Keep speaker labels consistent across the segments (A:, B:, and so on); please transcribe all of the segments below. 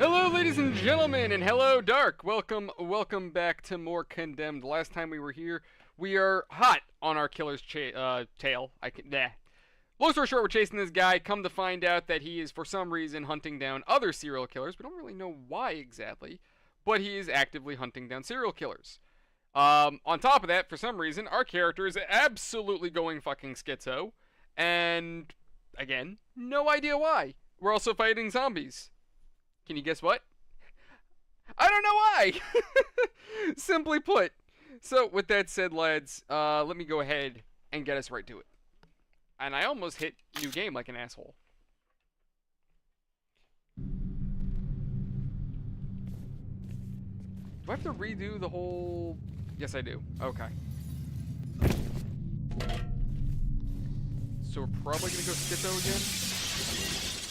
A: Hello, ladies and gentlemen, and hello, Dark. Welcome back to more Condemned. Last time we were here, we are hot on our killer's tail. Long story short, we're chasing this guy. Come to find out that he is, for some reason, hunting down other serial killers. We don't really know why exactly, but he is actively hunting down serial killers. On top of that, for some reason, our character is absolutely going fucking schizo, and again, no idea why. We're also fighting zombies. Can you guess what? I don't know why! Simply put. So, with that said, lads, let me go ahead and get us right to it. And I almost hit new game like an asshole. Do I have to redo the whole... Yes, I do. Okay. So we're probably gonna go Schitzo again?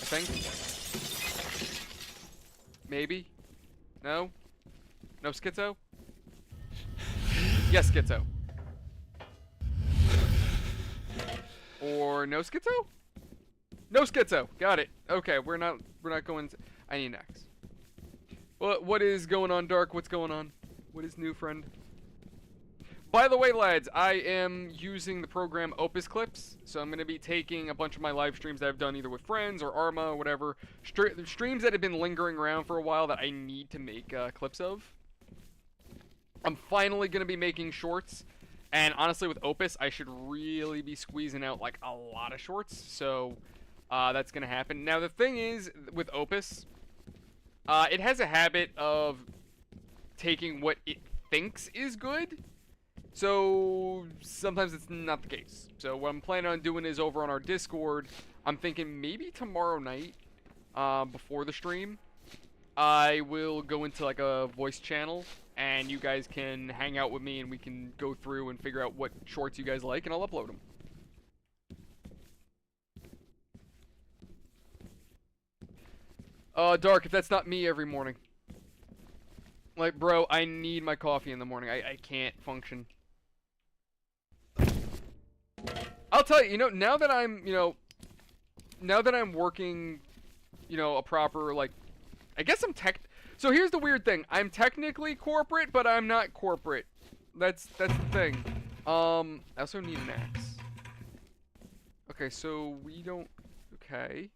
A: I think. Maybe? No? No Schitzo? Yes, Schitzo. Or no Schitzo? No Schitzo. Got it. Okay, we're not going to... I need an axe. What is going on, Dark? What's going on? What is new, friend? By the way, lads, I am using the program Opus Clips, so I'm going to be taking a bunch of my live streams that I've done either with friends or Arma or whatever, streams that have been lingering around for a while that I need to make clips of. I'm finally going to be making shorts, and honestly with Opus, I should really be squeezing out like a lot of shorts, so that's going to happen. Now the thing is, with Opus, it has a habit of taking what it thinks is good. So, sometimes it's not the case. So, what I'm planning on doing is over on our Discord, I'm thinking maybe tomorrow night, before the stream, I will go into like a voice channel, and you guys can hang out with me, and we can go through and figure out what shorts you guys like, and I'll upload them. Dark, if that's not me every morning. Like, bro, I need my coffee in the morning. I can't function. I'll tell you, now that I'm, now that I'm working, a proper, like, I guess I'm so here's the weird thing. I'm technically corporate, but I'm not corporate. That's the thing. I also need an axe. Okay, so we don't, okay.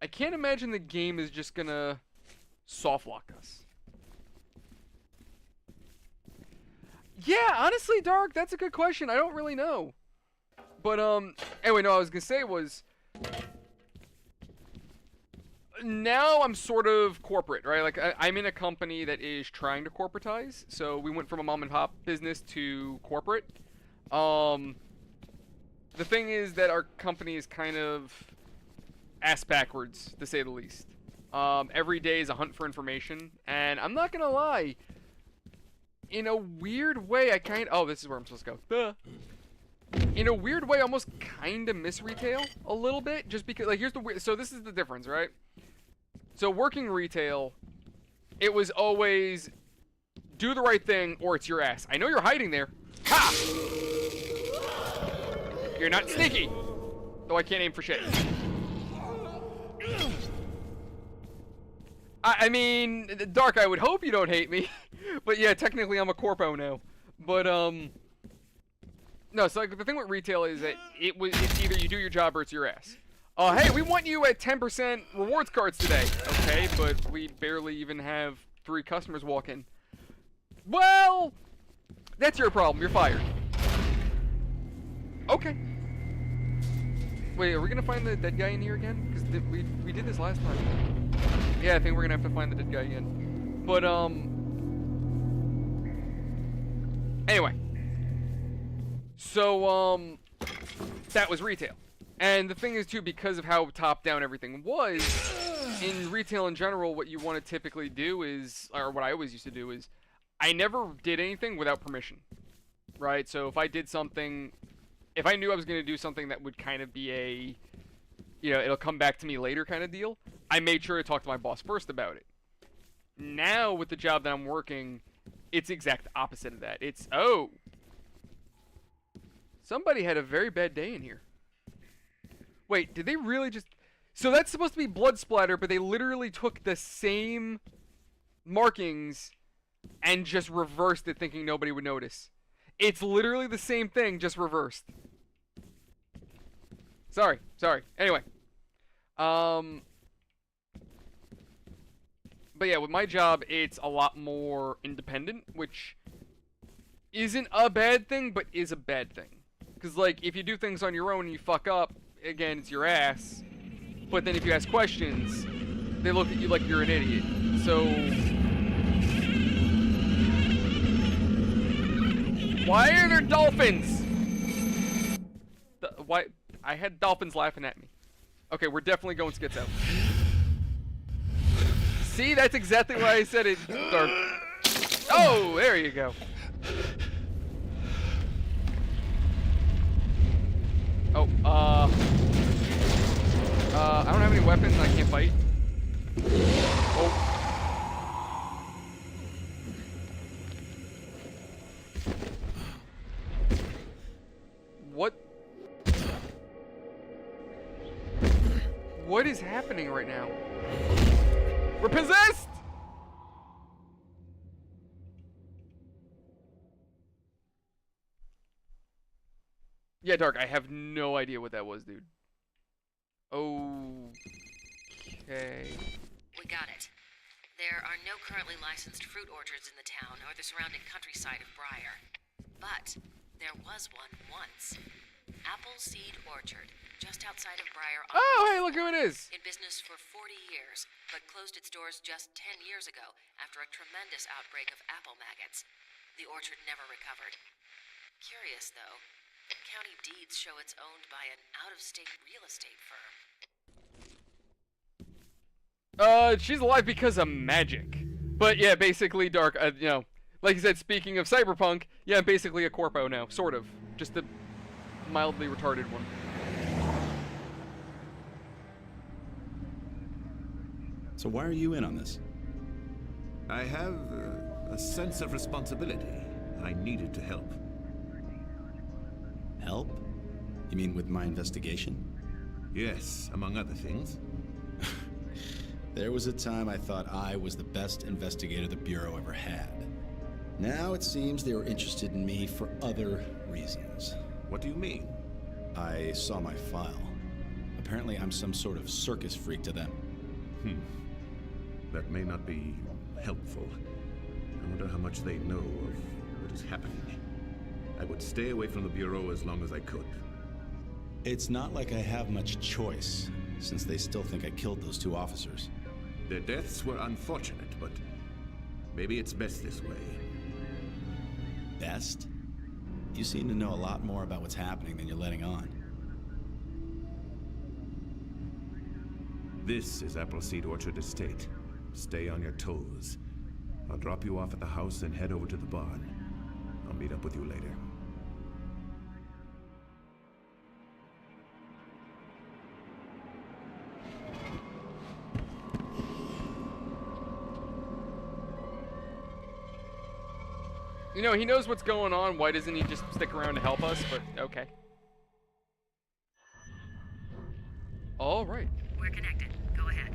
A: I can't imagine the game is just gonna soft lock us. Yeah, honestly, Dark, that's a good question. I don't really know. But, anyway, no, I was gonna say was, now I'm sort of corporate, right? Like, I'm in a company that is trying to corporatize, so we went from a mom and pop business to corporate. The thing is that our company is kind of ass backwards, to say the least. Every day is a hunt for information, and I'm not gonna lie, in a weird way, oh, this is where I'm supposed to go. Duh. In a weird way, I almost kind of miss retail a little bit, just because, like, here's the weird, so this is the difference, right? So working retail, it was always do the right thing or it's your ass. I know you're hiding there. Ha! You're not sneaky. Though I can't aim for shit. I mean, Dark, I would hope you don't hate me. But yeah, technically I'm a corpo now. But, no, so like, the thing with retail is that it's either you do your job or it's your ass. Hey, we want you at 10% rewards cards today. Okay, but we barely even have 3 customers walk in. Well, that's your problem. You're fired. Okay. Wait, are we gonna find the dead guy in here again? Because we did this last time. Yeah, I think we're gonna have to find the dead guy again. But, anyway. So, that was retail. And the thing is, too, because of how top-down everything was, in retail in general, what you want to typically do is, or what I always used to do is, I never did anything without permission, right? So if I did something, if I knew I was going to do something that would kind of be a, it'll come back to me later kind of deal, I made sure to talk to my boss first about it. Now, with the job that I'm working, it's the exact opposite of that. It's, oh, somebody had a very bad day in here. Wait, did they really just... So that's supposed to be blood splatter, but they literally took the same markings and just reversed it, thinking nobody would notice. It's literally the same thing, just reversed. Sorry. Anyway. But yeah, with my job, it's a lot more independent, which isn't a bad thing, but is a bad thing. Because, like, if you do things on your own and you fuck up, again, it's your ass. But then if you ask questions, they look at you like you're an idiot. So... why are there dolphins? Why? I had dolphins laughing at me. Okay, we're definitely going Schitzo. See, that's exactly why I said it. Dark. Oh, there you go. Oh, I don't have any weapons and I can't fight. Oh. What? What is happening right now? We're possessed! Yeah, Dark, I have no idea what that was, dude. Okay.
B: We got it. There are no currently licensed fruit orchards in the town or the surrounding countryside of Briar. But there was one once. Appleseed Orchard, just outside of Briar.
A: Oh, hey, look who it is.
B: In business for 40 years, but closed its doors just 10 years ago after a tremendous outbreak of apple maggots. The orchard never recovered. Curious, though. County deeds show it's owned by an out-of-state real estate firm.
A: She's alive because of magic. But yeah, basically, Dark, you know, like you said, speaking of cyberpunk, yeah, I'm basically a corpo now, sort of. Just a mildly retarded one.
C: So why are you in on this?
D: I have a sense of responsibility. I needed to help.
C: Help? You mean with my investigation?
D: Yes, among other things.
C: There was a time I thought I was the best investigator the Bureau ever had. Now it seems they were interested in me for other reasons.
D: What do you mean?
C: I saw my file. Apparently I'm some sort of circus freak to them.
D: That may not be helpful. I wonder how much they know of what is happening. I would stay away from the Bureau as long as I could.
C: It's not like I have much choice, since they still think I killed those two officers.
D: Their deaths were unfortunate, but maybe it's best this way.
C: Best? You seem to know a lot more about what's happening than you're letting on.
D: This is Appleseed Orchard Estate. Stay on your toes. I'll drop you off at the house and head over to the barn. I'll meet up with you later.
A: You know, he knows what's going on. Why doesn't he just stick around to help us? But, okay. All right.
B: We're connected. Go ahead.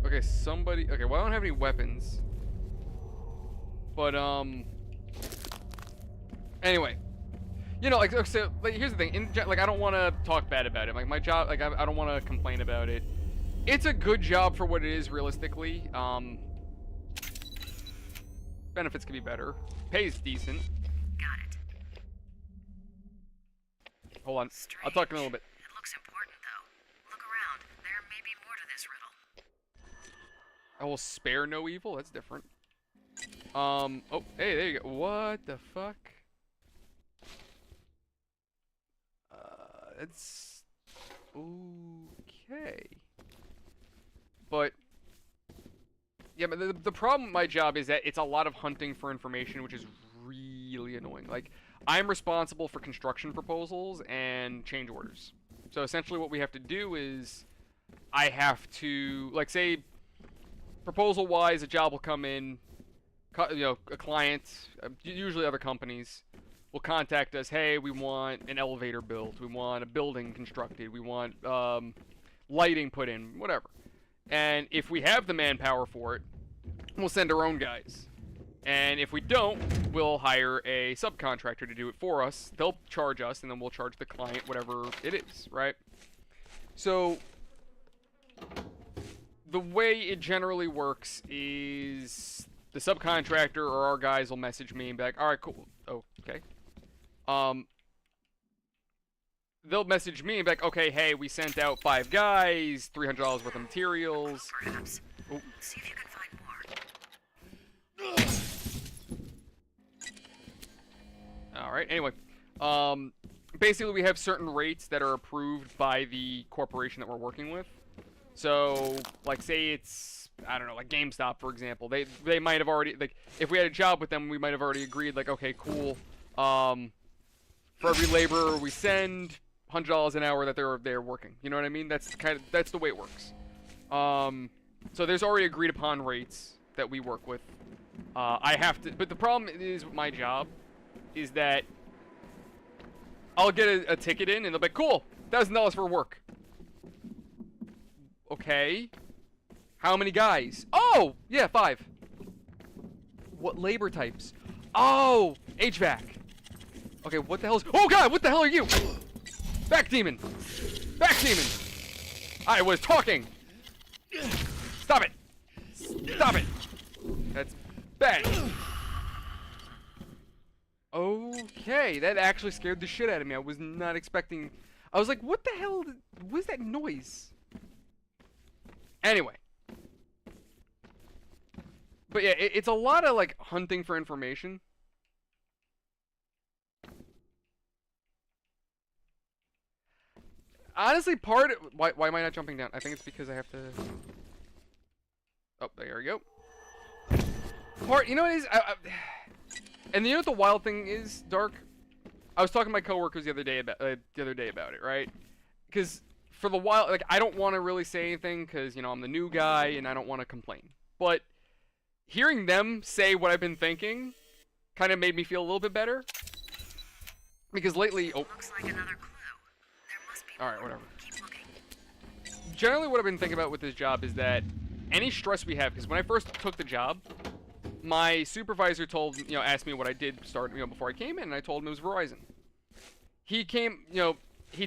A: Okay, somebody... Okay, well, I don't have any weapons. But, anyway. You know, like, so, like, here's the thing. Like, I don't want to talk bad about it. Like, my job... Like, I don't want to complain about it. It's a good job for what it is, realistically. Benefits could be better. Pays decent.
B: Got it.
A: Hold on.
B: Strange.
A: I'll talk in a little bit.
B: It looks important, though. Look around. There may be more to this riddle.
A: I will spare no evil? That's different. Oh, hey, there you go. What the fuck? It's... okay. But... yeah, but the problem with my job is that it's a lot of hunting for information, which is really annoying. Like, I'm responsible for construction proposals and change orders. So essentially what we have to do is I have to, like, say, proposal-wise, a job will come in, you know, a client, usually other companies, will contact us. Hey, we want an elevator built. We want a building constructed. We want lighting put in. Whatever. And if we have the manpower for it, we'll send our own guys. And if we don't, we'll hire a subcontractor to do it for us. They'll charge us, and then we'll charge the client whatever it is, right? So the way it generally works is the subcontractor or our guys will message me and be like, all right, cool. Oh, okay. They'll message me and be like, okay, hey, we sent out 5 guys, $300 worth of materials.
B: Perhaps.
A: Oh.
B: See if you can find more.
A: All right. Anyway, basically we have certain rates that are approved by the corporation that we're working with. So, like, say it's, I don't know, like GameStop, for example. They might have already, like, if we had a job with them, we might have already agreed, like, okay, cool. For every laborer we send, $100 an hour that they're working. You know what I mean? That's the way it works. So there's already agreed upon rates that we work with. I have to, but the problem is with my job is that I'll get a ticket in and they'll be like, cool, $1,000 for work. Okay. How many guys? Oh, yeah, 5. What labor types? Oh, HVAC. Okay, what the hell is... Oh, God, what the hell are you? Back demon. Back demon. I was talking. Stop it. Stop it. That's bad. Okay, that actually scared the shit out of me. I was not expecting... I was like, what the hell was that noise? Anyway. But yeah, it's a lot of, like, hunting for information. Honestly, why am I not jumping down? I think it's because I have to... Oh, there we go. You know what it is? And you know what the wild thing is, Dark? I was talking to my coworkers the other day about it, right? Because for the while, like, I don't want to really say anything because, you know, I'm the new guy and I don't want to complain. But hearing them say what I've been thinking kind of made me feel a little bit better. Because lately... Oh.
B: Looks like another clue. There must be more.
A: Alright, whatever.
B: Keep looking.
A: Generally, what I've been thinking about with this job is that any stress we have, because when I first took the job, my supervisor asked me what I did before I came in, and I told him it was Verizon. He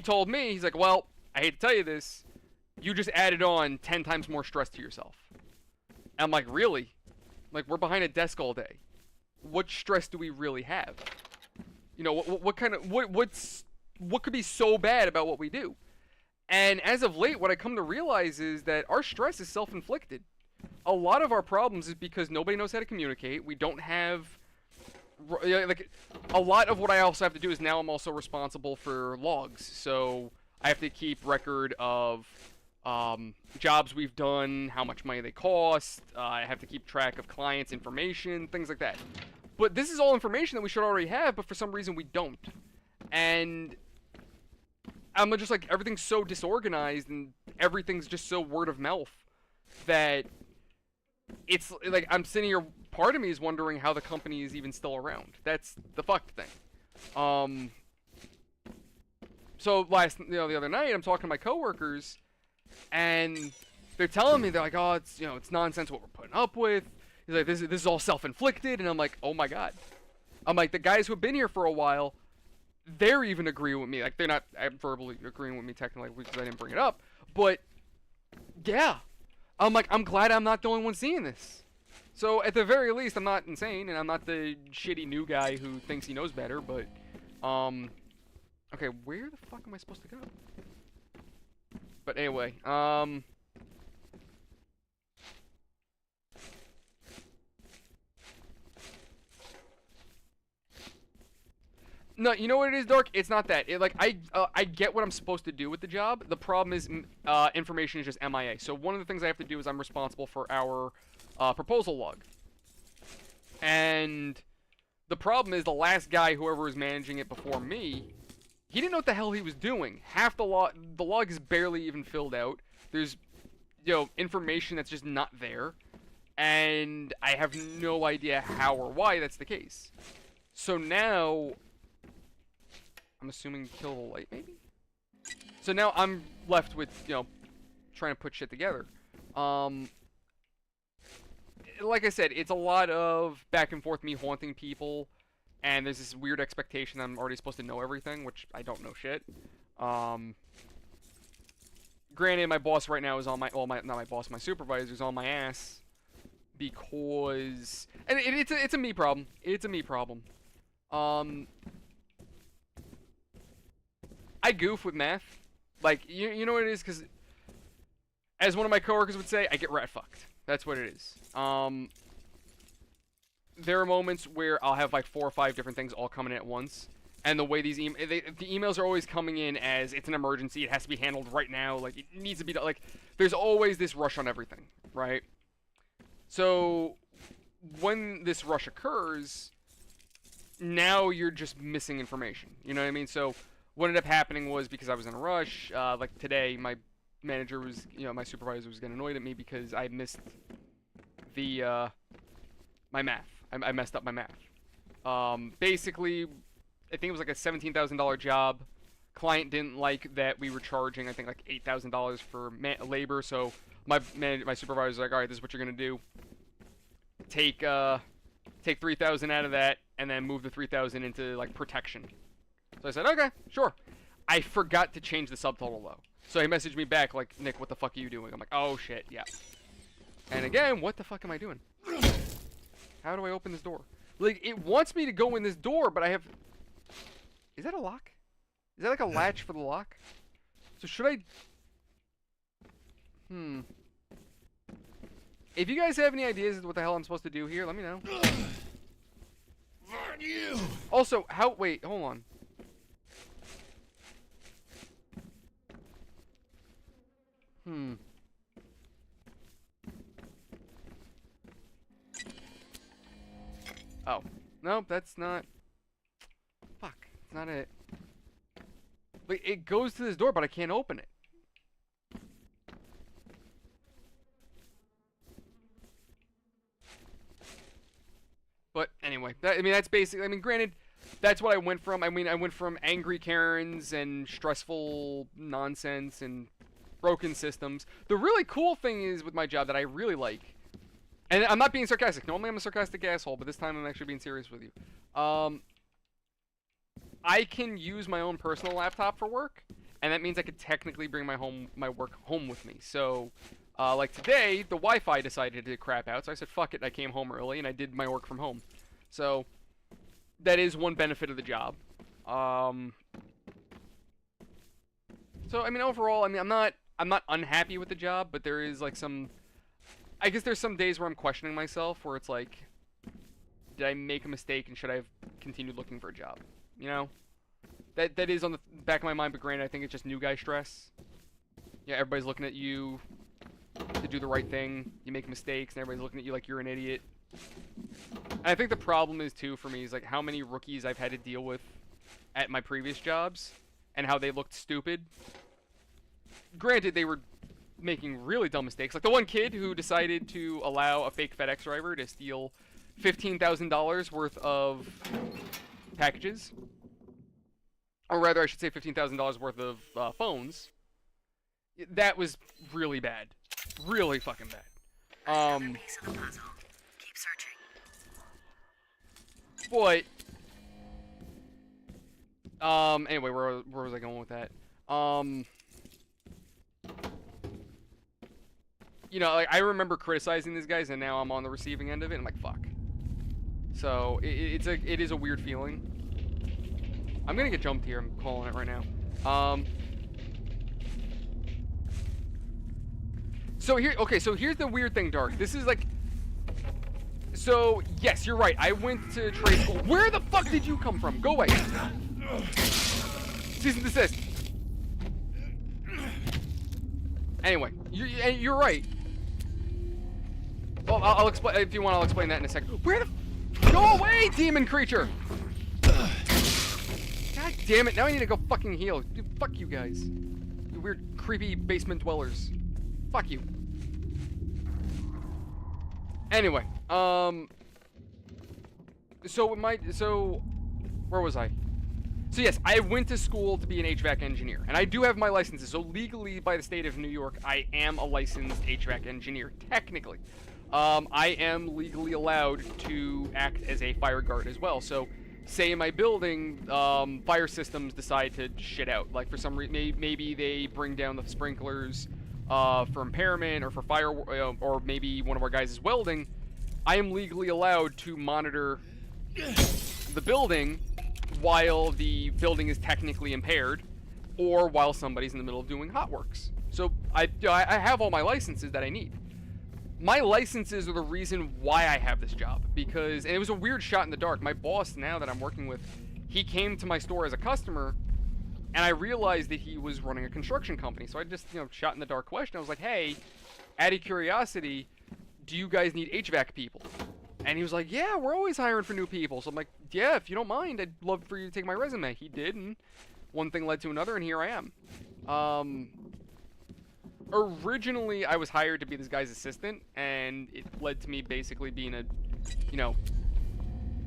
A: told me, he's like, well, I hate to tell you this, you just added on 10 times more stress to yourself. And I'm like, really? Like, we're behind a desk all day. What stress do we really have? You know, what could be so bad about what we do? And as of late, what I come to realize is that our stress is self-inflicted. A lot of our problems is because nobody knows how to communicate. We don't have... Like, a lot of what I also have to do is now I'm also responsible for logs. So I have to keep record of jobs we've done, how much money they cost. I have to keep track of clients' information, things like that. But this is all information that we should already have, but for some reason we don't. And I'm just like, everything's so disorganized and everything's just so word of mouth that it's like I'm sitting here, part of me is wondering how the company is even still around. That's the fucked thing. So the other night I'm talking to my coworkers and they're telling me, they're like, oh, it's nonsense what we're putting up with. He's like, this is all self-inflicted, and I'm like, oh my god. I'm like, the guys who have been here for a while, they're even agreeing with me. Like, they're not verbally agreeing with me technically because I didn't bring it up. But, yeah. I'm like, I'm glad I'm not the only one seeing this. So, at the very least, I'm not insane, and I'm not the shitty new guy who thinks he knows better, but, okay, where the fuck am I supposed to go? But anyway, no, you know what it is, Dark? It's not that. I get what I'm supposed to do with the job. The problem is, information is just MIA. So one of the things I have to do is I'm responsible for our proposal log. And the problem is the last guy, whoever was managing it before me, he didn't know what the hell he was doing. Half the log is barely even filled out. There's, information that's just not there. And I have no idea how or why that's the case. So now I'm assuming kill the light, maybe? So now I'm left with, you know, trying to put shit together. Like I said, it's a lot of back and forth, me haunting people, and there's this weird expectation that I'm already supposed to know everything, which I don't know shit. Granted, my boss right now is on my, well, not my boss, my supervisor's on my ass because, and it's a me problem. It's a me problem. I goof with math. Like, you know what it is? Because, as one of my coworkers would say, I get rat fucked. That's what it is. There are moments where I'll have like 4 or 5 different things all coming in at once. And the way these the emails are always coming in as it's an emergency, it has to be handled right now, like it needs to be done. Like, there's always this rush on everything, right? So, when this rush occurs, now you're just missing information. You know what I mean? So, what ended up happening was, because I was in a rush, like today, my manager was, you know, my supervisor was getting annoyed at me because I missed the, my math. I messed up my math. Basically, I think it was like a $17,000 job. Client didn't like that we were charging, I think, like $8,000 for labor, so my supervisor was like, alright, this is what you're gonna do. Take $3,000 out of that, and then move the $3,000 into, like, protection. So I said, okay, sure. I forgot to change the subtotal, though. So he messaged me back, like, Nick, what the fuck are you doing? I'm like, oh, shit, yeah. And again, what the fuck am I doing? How do I open this door? Like, it wants me to go in this door, but I have... Is that a lock? Is that like a latch for the lock? So should I... If you guys have any ideas of what the hell I'm supposed to do here, let me know. Also, how... Wait, hold on. Oh. Nope, that's not... Fuck. It's not it. Like, it goes to this door, but I can't open it. But anyway, I mean, that's basically... I mean, granted, that's what I went from. I mean, I went from angry Karens and stressful nonsense and broken systems. The really cool thing is with my job that I really like, and I'm not being sarcastic. Normally I'm a sarcastic asshole, but this time I'm actually being serious with you. I can use my own personal laptop for work, and that means I could technically bring my work home with me. So, like today, the Wi-Fi decided to crap out, so I said, fuck it, I came home early, and I did my work from home. So, that is one benefit of the job. So, I mean, overall, I mean, I'm not unhappy with the job, but there is, like, some... I guess there's some days where I'm questioning myself, where it's like, did I make a mistake, and should I have continued looking for a job? You know? That is on the back of my mind, but granted, I think it's just new guy stress. Yeah, everybody's looking at you to do the right thing. You make mistakes, and everybody's looking at you like you're an idiot. And I think the problem is, too, for me, is like how many rookies I've had to deal with at my previous jobs, and how they looked stupid. Granted, they were making really dumb mistakes. Like the one kid who decided to allow a fake FedEx driver to steal $15,000 worth of packages. Or rather, I should say $15,000 worth of phones. That was really bad. Really fucking bad.
B: Another piece of the puzzle. Keep searching.
A: But... anyway, where was I going with that? You know, like, I remember criticizing these guys, and now I'm on the receiving end of it, and I'm like, fuck. So, it is a weird feeling. I'm gonna get jumped here, I'm calling it right now. So here's the weird thing, Dark. This is like... So, yes, you're right, I went to trade school. Where the fuck did you come from? Go away. Cease and desist. Anyway, you're right. Well, I'll explain, if you want, I'll explain that in a second. Where the... Go away, demon creature! God damn it, now I need to go fucking heal. Dude, fuck you guys. You weird, creepy basement dwellers. Fuck you. Anyway, so where was I? So yes, I went to school to be an HVAC engineer, and I do have my licenses. So legally, by the state of New York, I am a licensed HVAC engineer, technically. I am legally allowed to act as a fire guard as well. So, say in my building, fire systems decide to shit out. Like for some reason, maybe they bring down the sprinklers for impairment or for fire, or maybe one of our guys is welding. I am legally allowed to monitor the building while the building is technically impaired, or while somebody's in the middle of doing hot works. So I have all my licenses that I need. My licenses are the reason why I have this job, because, and it was a weird shot in the dark. My boss now that I'm working with, he came to my store as a customer, and I realized that he was running a construction company. So I just, shot in the dark question. I was like, hey, out of curiosity, do you guys need HVAC people? And he was like, yeah, we're always hiring for new people. So I'm like, yeah, if you don't mind, I'd love for you to take my resume. He did, and one thing led to another, and here I am. Originally, I was hired to be this guy's assistant, and it led to me basically being a,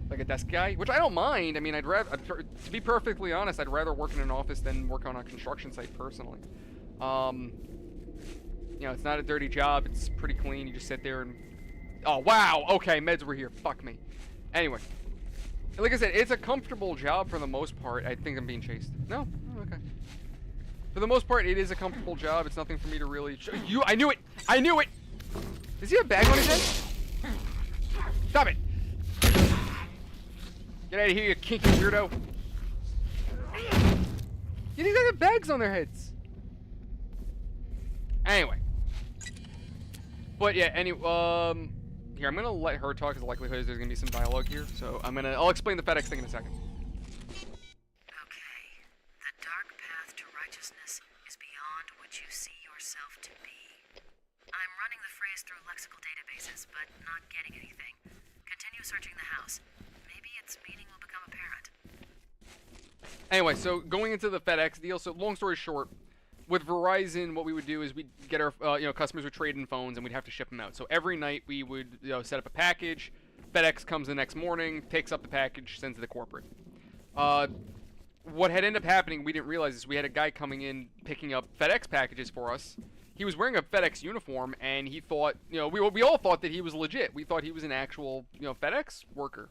A: like a desk guy, which I don't mind. I mean, I'd rather, to be perfectly honest, I'd rather work in an office than work on a construction site personally. It's not a dirty job. It's pretty clean. You just sit there and... Oh, wow! Okay, meds were here. Fuck me. Anyway. Like I said, it's a comfortable job for the most part. I think I'm being chased. No? Oh, okay. For the most part, it is a comfortable job. It's nothing for me to really... I knew it! I knew it! Does he have a bag on his head? Stop it! Get out of here, you kinky weirdo. You think they have bags on their heads? Anyway. But yeah, anyway, here, I'm gonna let her talk, because the likelihood is there's gonna be some dialogue here. So I'll explain the FedEx thing in a second.
B: Okay. The dark path to righteousness is beyond what you see yourself to be. I'm running the phrase through lexical databases, but not getting anything. Continue searching the house. Maybe its meaning will become apparent.
A: Anyway, so going into the FedEx deal, so long story short, with Verizon, what we would do is we'd get our, customers would trade in phones, and we'd have to ship them out. So every night we would, set up a package. FedEx comes the next morning, picks up the package, sends it to corporate. What had ended up happening, we didn't realize this. We had a guy coming in picking up FedEx packages for us. He was wearing a FedEx uniform, and he thought, we all thought that he was legit. We thought he was an actual, FedEx worker.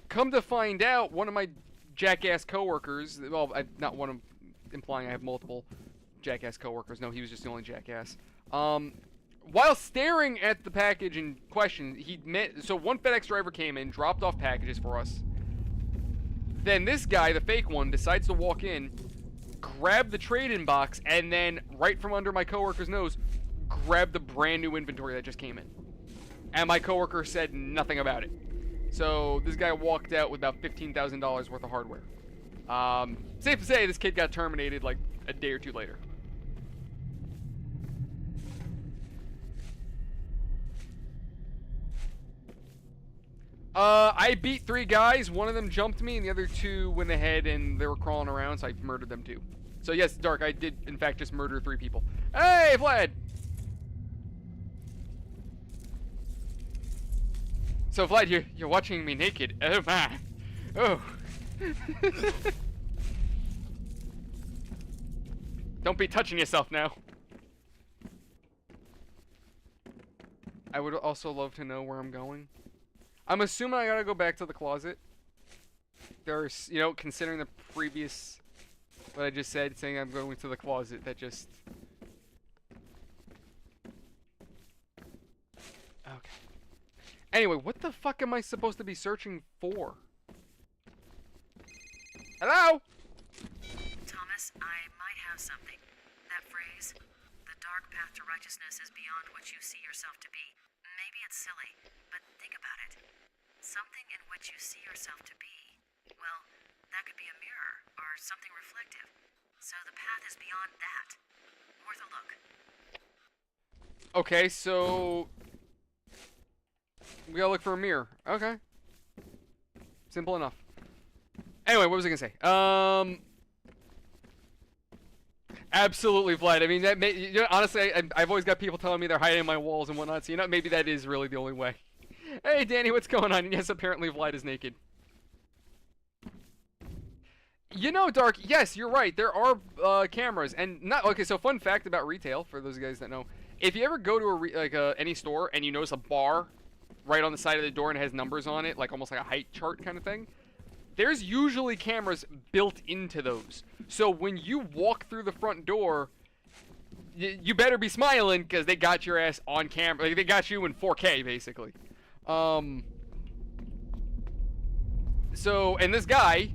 A: Come to find out, one of my jackass coworkers, well, not one of, implying I have multiple jackass coworkers. No, he was just the only jackass. While staring at the package in question, so one FedEx driver came in, dropped off packages for us. Then this guy, the fake one, decides to walk in, grab the trade-in box, and then right from under my coworker's nose, grab the brand new inventory that just came in. And my coworker said nothing about it. So this guy walked out with about $15,000 worth of hardware. Safe to say, this kid got terminated like a day or two later. I beat 3 guys. One of them jumped me, and the other 2 went ahead and they were crawling around, so I murdered them too. So yes, Dark, I did in fact just murder 3 people. Hey, Vlad! So Vlad, you're watching me naked. Oh my. Oh. Don't be touching yourself now. I would also love to know where I'm going. I'm assuming I gotta go back to the closet. There's, considering the previous, what I just said, saying I'm going to the closet, that just... Okay. Anyway, what the fuck am I supposed to be searching for? Hello?
B: Thomas, I might have something. That phrase, the dark path to righteousness is beyond what you see yourself to be. Maybe it's silly, but think about it. Something in which you see yourself to be, well, that could be a mirror or something reflective. So the path is beyond that. Worth a look.
A: Okay, so... we gotta look for a mirror. Okay. Simple enough. Anyway, what was I gonna say? Absolutely, Vlad. I mean, honestly, I've always got people telling me they're hiding my walls and whatnot, so maybe that is really the only way. Hey, Danny, what's going on? And yes, apparently Vlad is naked. You know, Dark, yes, you're right. There are cameras, and not okay. So, fun fact about retail for those guys that know: if you ever go to any store and you notice a bar right on the side of the door and it has numbers on it, like almost like a height chart kind of thing, there's usually cameras built into those. So when you walk through the front door, you better be smiling because they got your ass on camera. Like, they got you in 4K basically. So, and this guy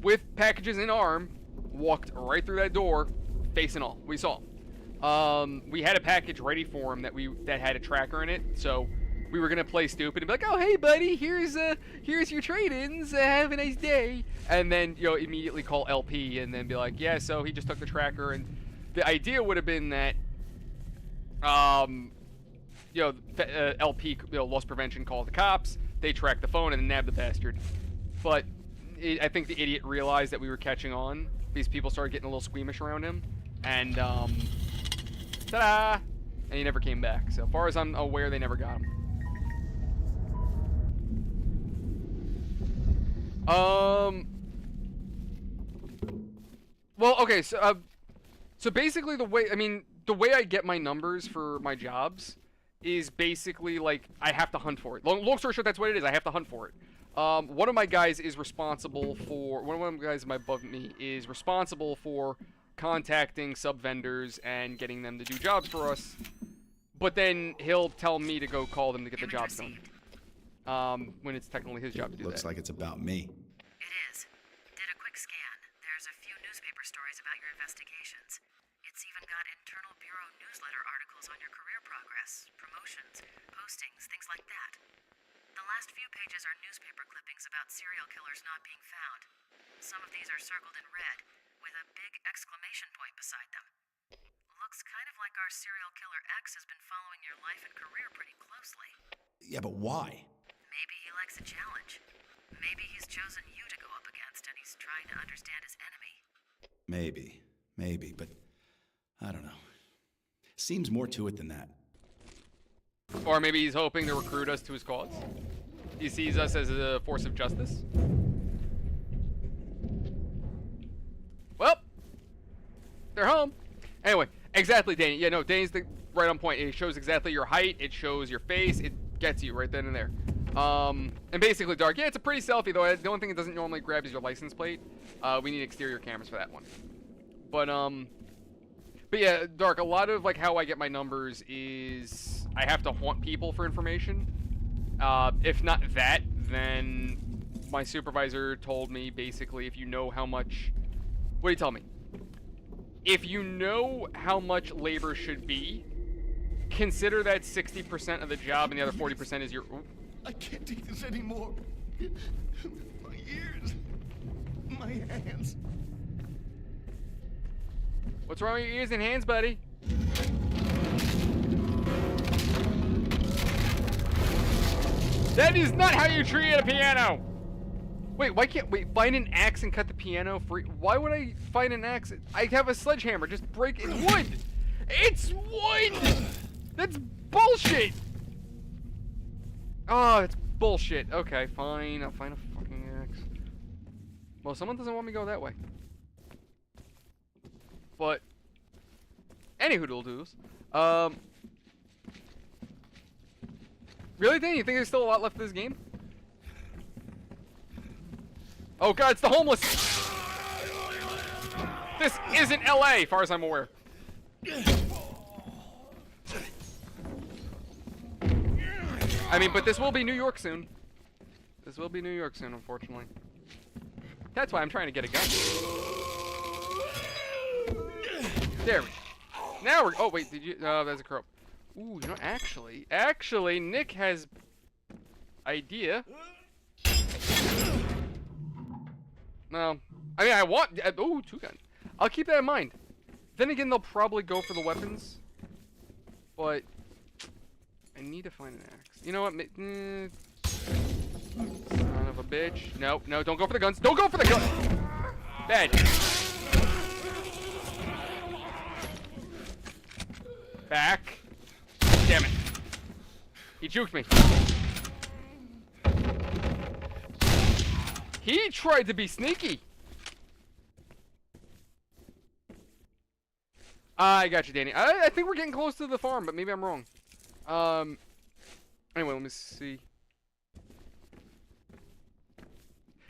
A: with packages in arm walked right through that door, face and all. We saw him. We had a package ready for him that had a tracker in it, so we were gonna play stupid and be like, "Oh, hey, buddy, here's your trade-ins. Have a nice day." And then immediately call LP and then be like, "Yeah, so he just took the tracker." And the idea would have been that, LP, loss prevention, called the cops. They tracked the phone and nab the bastard. But I think the idiot realized that we were catching on. These people started getting a little squeamish around him, and ta-da! And he never came back. So far as I'm aware, they never got him. Well, okay, so basically the way I get my numbers for my jobs is basically like I have to hunt for it. Long story short, that's what it is. I have to hunt for it. One of my guys is responsible for, one of the guys above me is responsible for contacting sub-vendors and getting them to do jobs for us. But then he'll tell me to go call them to get the jobs done. When it's technically his job to do that.
C: Looks like it's about me.
B: It is. Did a quick scan. There's a few newspaper stories about your investigations. It's even got internal bureau newsletter articles on your career progress, promotions, postings, things like that. The last few pages are newspaper clippings about serial killers not being found. Some of these are circled in red, with a big exclamation point beside them. Looks kind of like our serial killer X has been following your life and career pretty closely.
C: Yeah, but why?
B: Maybe he likes a challenge. Maybe he's chosen you to go up against and he's trying to understand his enemy.
C: Maybe, but I don't know. Seems more to it than that.
A: Or maybe he's hoping to recruit us to his cause. He sees us as a force of justice. Well, they're home. Anyway, exactly, Danny. Yeah, no, Danny's right on point. It shows exactly your height. It shows your face. It gets you right then and there. And basically, Dark, yeah, it's a pretty selfie, though. The only thing it doesn't normally grab is your license plate. We need exterior cameras for that one. But yeah, Dark, a lot of, like, how I get my numbers is I have to haunt people for information. If not that, then my supervisor told me, basically, if you know how much... What did he tell me? If you know how much labor should be, consider that 60% of the job and the other 40% is your... Ooh.
E: I can't take this anymore. My ears. My hands.
A: What's wrong with your ears and hands, buddy? That is not how you treat a piano! Wait, why can't... Wait, find an axe and cut the piano free? Why would I find an axe? I have a sledgehammer. Just break it. It's wood! It's wood! That's bullshit! Oh, it's bullshit. Okay, fine. I'll find a fucking axe. Well, someone doesn't want me to go that way. But... Anywho doodles. Really, Dan? You think there's still a lot left of this game? Oh god, it's the homeless! This isn't LA, far as I'm aware. I mean, but this will be New York soon. This will be New York soon, unfortunately. That's why I'm trying to get a gun. There we go. Now we're... Oh, wait, did you... Oh, that's a crow. Ooh, you know, actually, Nick has... idea. No. I mean, I want... Ooh, two guns. I'll keep that in mind. Then again, they'll probably go for the weapons. But... I need to find an axe. You know what? Son of a bitch. No, no, don't go for the guns. Don't go for the guns! Bad. Back. Damn it. He juked me. He tried to be sneaky. I got you, Danny. I think we're getting close to the farm, but maybe I'm wrong. Anyway, let me see.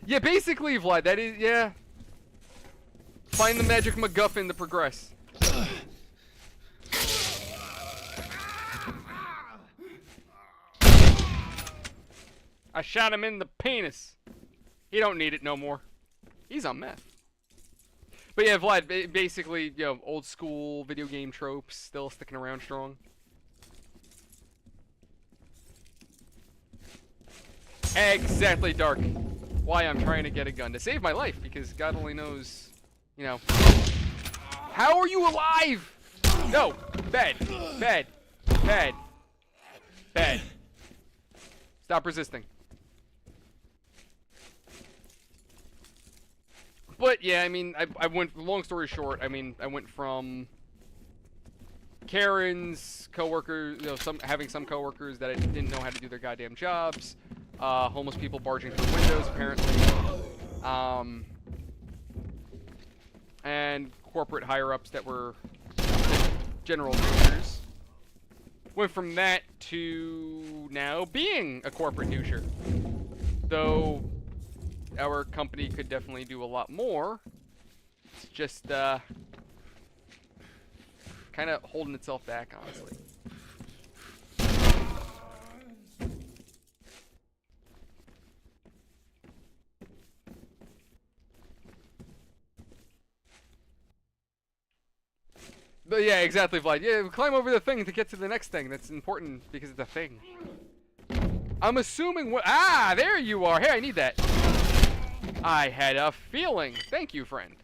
A: Yeah, basically, Vlad, that is, yeah. Find the magic MacGuffin to progress. I shot him in the penis. He don't need it no more. He's on meth. But yeah, Vlad, basically, you know, old school video game tropes still sticking around strong. Exactly, Dark. Why I'm trying to get a gun to save my life, because God only knows, you know. How are you alive? No, bed, bed, bed, bed. Stop resisting. But yeah, I mean, I went. Long story short, I mean, I went from Karen's coworkers, you know, having some coworkers that I didn't know how to do their goddamn jobs, homeless people barging through windows apparently, and corporate higher-ups that were general douchers. Went from that to now being a corporate doucher, though. Our company could definitely do a lot more. It's just kind of holding itself back, honestly. But yeah, exactly, Vlad. Yeah, climb over the thing to get to the next thing. That's important because it's a thing. I'm assuming what... Ah, there you are. Hey, I need that. I had a feeling. Thank you, friend.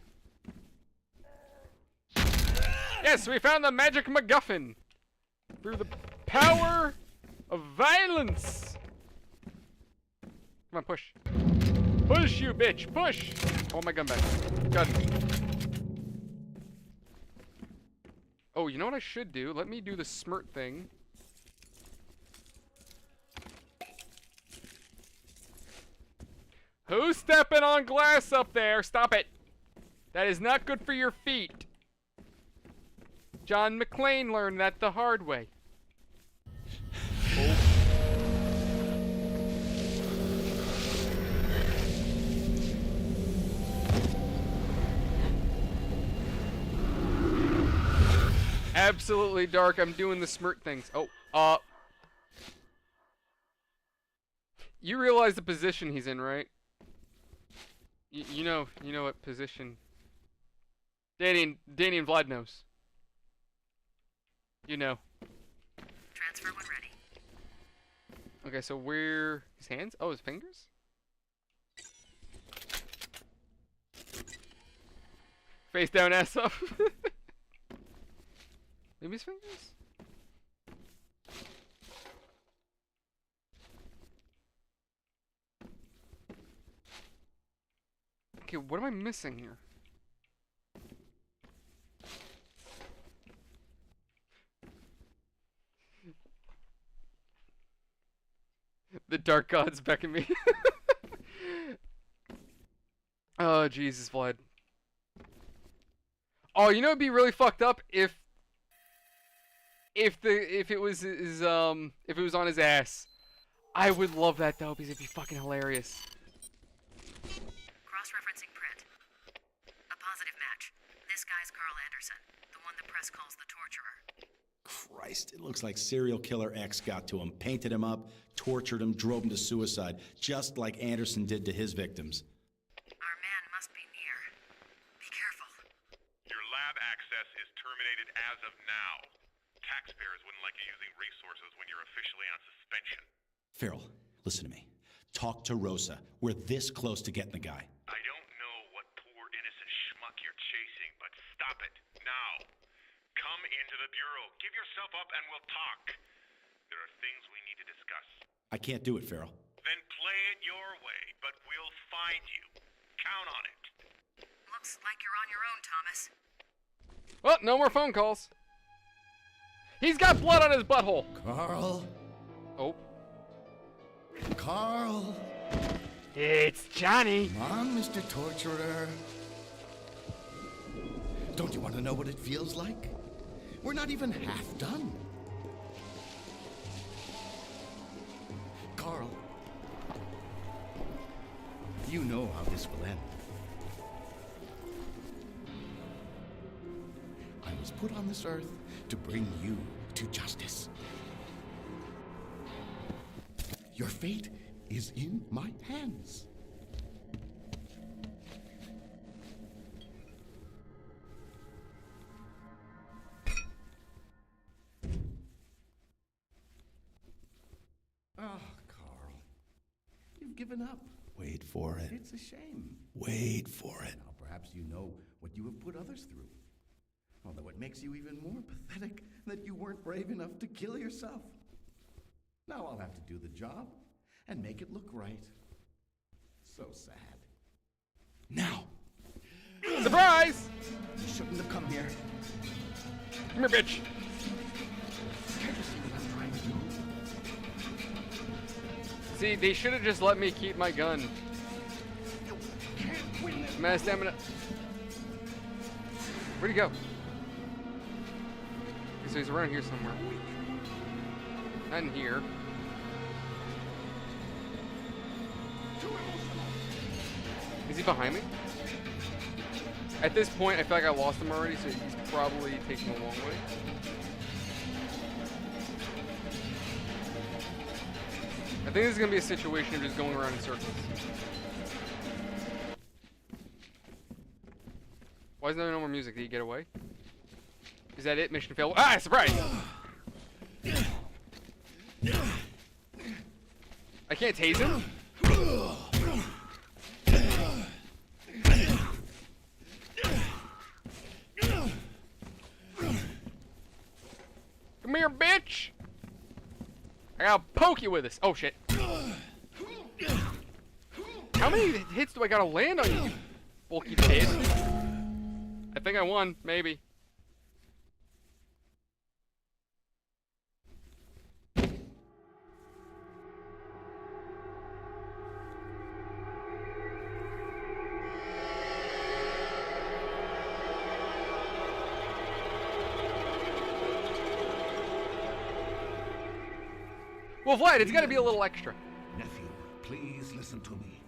A: Yes, we found the magic MacGuffin. Through the power of violence. Come on, push. Push, you bitch. Push. Hold my gun back. Gun. Oh, you know what I should do? Let me do the smirt thing. Who's stepping on glass up there? Stop it. That is not good for your feet. John McClane learned that the hard way. Oh. Absolutely, Dark. I'm doing the smirt things. Oh, you realize the position he's in, right? You know what position. Danny and Vlad knows. You know.
B: Transfer when ready.
A: Okay, so where his hands? Oh, his fingers? Face down, ass up. Maybe his fingers? Okay, what am I missing here? The dark gods beckon me. Oh, Jesus, Vlad. Oh, you know it'd be really fucked up if it was on his ass. I would love that though, because it'd be fucking hilarious.
B: Cross-referencing print. A positive match. This guy's Carl Anderson, the one the press calls the torturer.
C: Christ, it looks like serial killer X got to him, painted him up, tortured him, drove him to suicide, just like Anderson did to his victims.
B: Our man must be near. Be careful.
F: Your lab access is terminated as of now. Taxpayers wouldn't like you using resources when you're officially on suspension.
C: Farrell, listen to me. Talk to Rosa. We're this close to getting the guy.
F: I don't know what poor innocent schmuck you're chasing, but stop it now. Come into the Bureau. Give yourself up and we'll talk. There are things we need to discuss.
C: I can't do it, Farrell.
F: Then play it your way, but we'll find you. Count on it.
B: Looks like you're on your own, Thomas.
A: Well, no more phone calls. He's got blood on his butthole.
E: Carl?
A: Oh.
E: Carl?
A: It's Johnny.
E: Come on, Mr. Torturer. Don't you want to know what it feels like?
C: We're not even half done. Carl, you know how this will end. I was put on this earth to bring you to justice. Your fate is in my hands. Oh, Carl. You've given up.
G: Wait for it.
C: It's a shame.
G: Wait for it.
C: Now, perhaps you know what you have put others through. Although it makes you even more pathetic that you weren't brave enough to kill yourself. Now I'll have to do the job and make it look right. So sad.
G: Now!
A: Surprise!
C: You shouldn't have come here.
A: Come here, bitch.
C: Can't you see what I'm trying to do?
A: See, they should have just let me keep my gun.
C: You can't win this.
A: I'm out of stamina. Where'd he go? Okay, so he's around here somewhere. Not in here. Is he behind me? At this point, I feel like I lost him already, so he's probably taking a long way. I think this is going to be a situation of just going around in circles. Why is there no more music? Did he get away? Is that it? Mission failed. Ah, surprise! I can't tase him? Come here, bitch! I gotta poke you with this. Oh, shit. How many hits do I gotta land on you, you bulky bitch? I think I won, maybe. Well, Vlad, it's gotta be a little extra.
D: Nephew, please listen to me.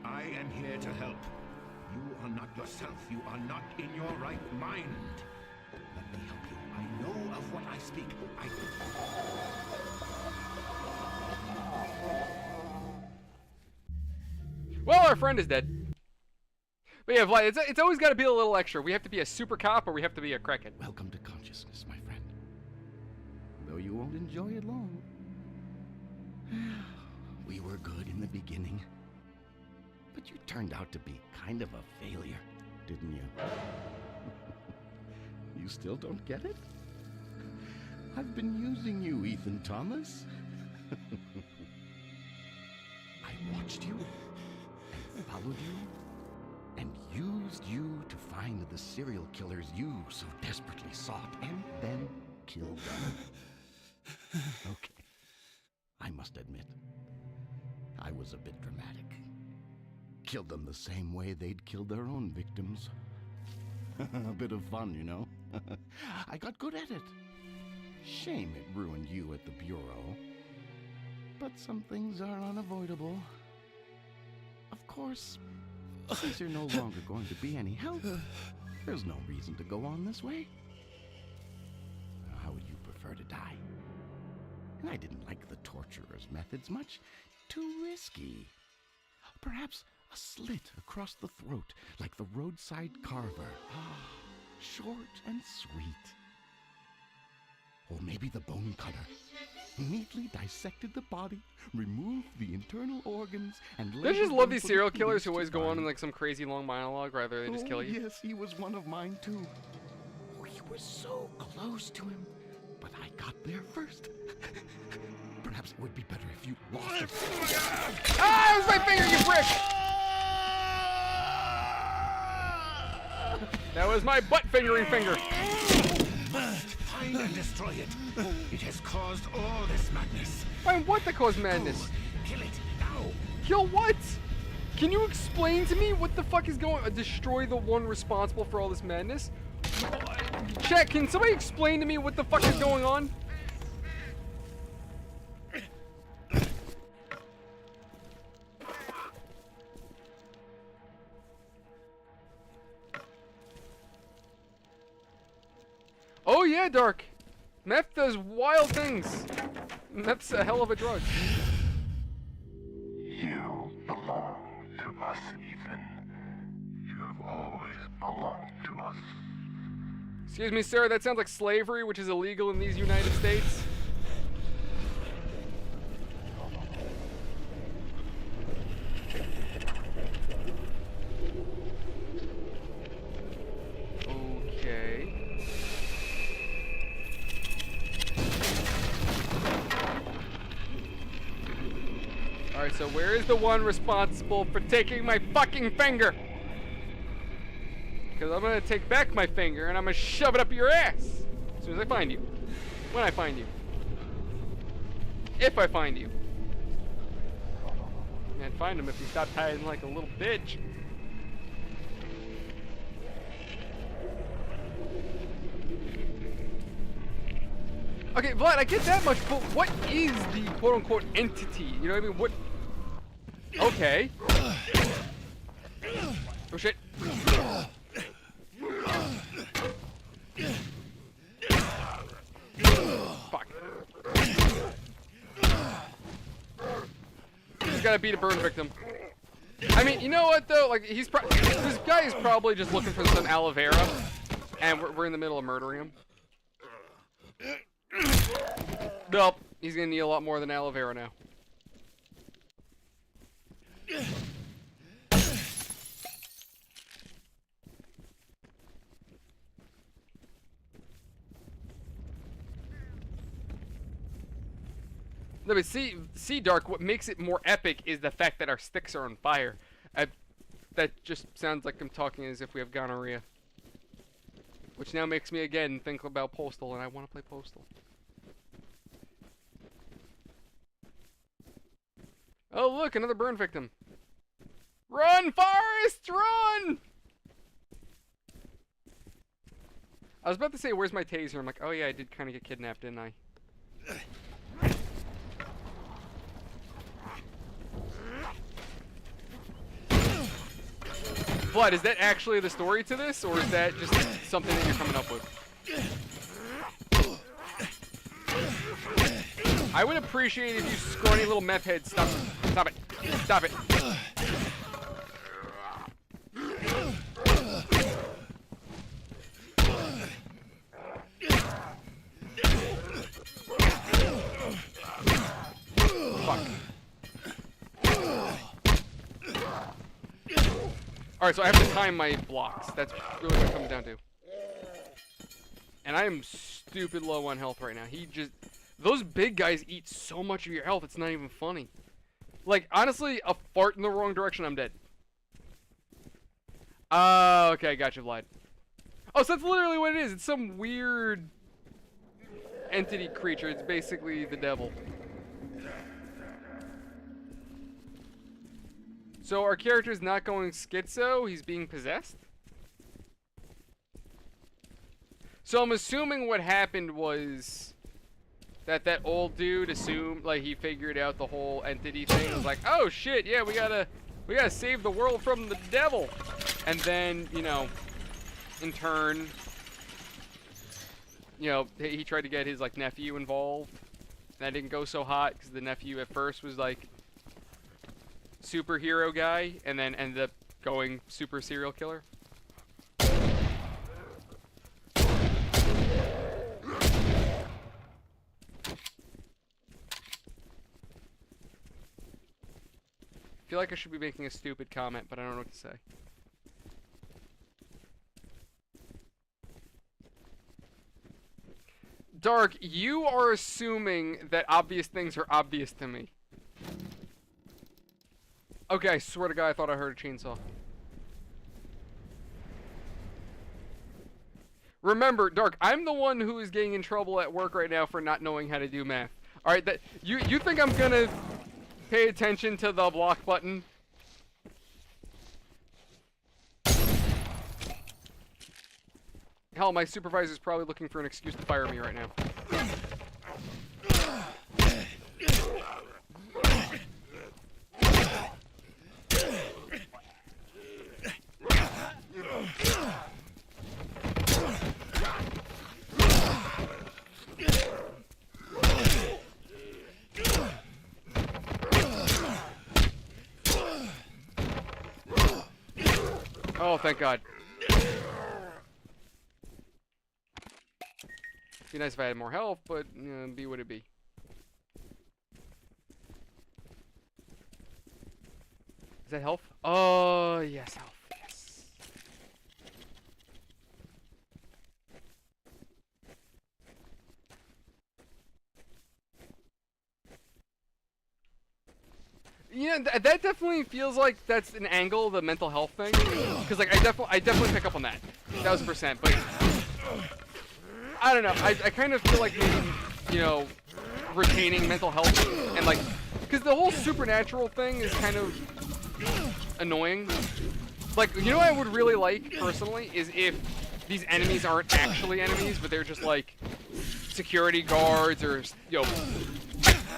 D: I am here to help. You are not yourself. You are not in your right mind. Let me help you. I know of what I speak.
A: Well, our friend is dead. But yeah, Vlad, it's always gotta be a little extra. We have to be a super cop or we have to be a crackhead.
C: Welcome to consciousness, my friend. Though you won't enjoy it long. We were good in the beginning. But you turned out to be kind of a failure, didn't you? You still don't get it? I've been using you, Ethan Thomas. I watched you, and followed you, and used you to find the serial killers you so desperately sought, and then killed them. Okay. I must admit, I was a bit dramatic. Killed them the same way they'd killed their own victims. A bit of fun, you know? I got good at it. Shame it ruined you at the Bureau. But some things are unavoidable. Of course, since you're no longer going to be any help, there's no reason to go on this way. How would you prefer to die? I didn't like the torturer's methods much. Too risky. Perhaps a slit across the throat, like the roadside carver. Short and sweet. Or maybe the bone cutter. Neatly dissected the body, removed the internal organs, and
A: Don't you just love these serial killers who always go on in like some crazy long monologue rather than just kill you?
C: Yes, he was one of mine too. We were so close to him, but I got there first. Perhaps it would be better if you lost him.
A: Ah, it was my finger, you prick! That was my butt fingering finger.
D: Find and destroy it. It has caused all this madness.
A: Find what that caused madness?
D: Kill it now.
A: Kill what? Can you explain to me what the fuck is going on? Destroy the one responsible for all this madness? Chat, can somebody explain to me what the fuck is going on? Oh yeah, Dark. Meth does wild things. Meth's a hell of a drug.
E: You belong to us, Ethan. You have always belonged to us.
A: Excuse me, sir, that sounds like slavery, which is illegal in these United States. Okay. Alright, so where is the one responsible for taking my fucking finger? Because I'm gonna take back my finger and I'm gonna shove it up your ass as soon as I find you. When I find you. If I find you. Can't find him if you stop hiding like a little bitch. Okay, Vlad, I get that much, but what is the quote-unquote entity? You know what I mean? What? Okay. Oh shit. Fuck. He's gotta beat a burn victim. I mean, you know what though? Like, this guy is probably just looking for some aloe vera, and we're in the middle of murdering him. Nope, he's gonna need a lot more than aloe vera now. No, but see, Dark, what makes it more epic is the fact that our sticks are on fire. That just sounds like I'm talking as if we have gonorrhea. Which now makes me again think about Postal, and I want to play Postal. Oh look, another burn victim. Run, Forrest, run! I was about to say, where's my taser? I'm like, oh yeah, I did kind of get kidnapped, didn't I? Vlad, is that actually the story to this, or is that just something that you're coming up with? I would appreciate if you scrawny little meth head stop it. Stop it. Stop it. Fuck. Alright, so I have to time my blocks. That's really what it comes down to. And I am stupid low on health right now. Those big guys eat so much of your health, it's not even funny. Like, honestly, a fart in the wrong direction, I'm dead. Oh, okay, gotcha, Vlad. Oh, so that's literally what it is. It's some weird entity creature. It's basically the devil. So our character's not going schizo, he's being possessed? So I'm assuming what happened was that old dude assumed, like, he figured out the whole entity thing. It was like, oh shit, yeah, we gotta save the world from the devil. And then, you know, in turn, you know, he tried to get his, like, nephew involved. And that didn't go so hot, because the nephew at first was, like, superhero guy, and then ended up going super serial killer. I feel like I should be making a stupid comment, but I don't know what to say. Dark, you are assuming that obvious things are obvious to me. Okay, I swear to God, I thought I heard a chainsaw. Remember, Dark, I'm the one who is getting in trouble at work right now for not knowing how to do math. Alright, that you think I'm gonna pay attention to the block button? Hell, my supervisor's probably looking for an excuse to fire me right now. Oh, thank God. Be nice if I had more health, but be what it be. Is that health? Oh, yes, health. Yes. Yeah, that definitely feels like that's an angle, the mental health thing. Because like I definitely pick up on that, 1000%. But I don't know. I kind of feel like maybe retaining mental health and like, because the whole supernatural thing is kind of annoying. Like, what I would really like personally is if these enemies aren't actually enemies, but they're just like security guards or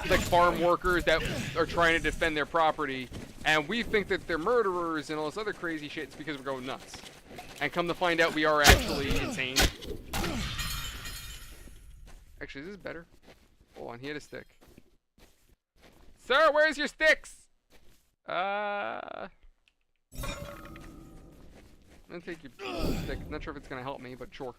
A: like farm workers that are trying to defend their property, and we think that they're murderers and all this other crazy shit. It's because we're going nuts, and come to find out we are actually insane. Actually, this is better. Hold on, he had a stick. Sir, where's your sticks? I'm gonna take your stick. Not sure if it's gonna help me, but sure.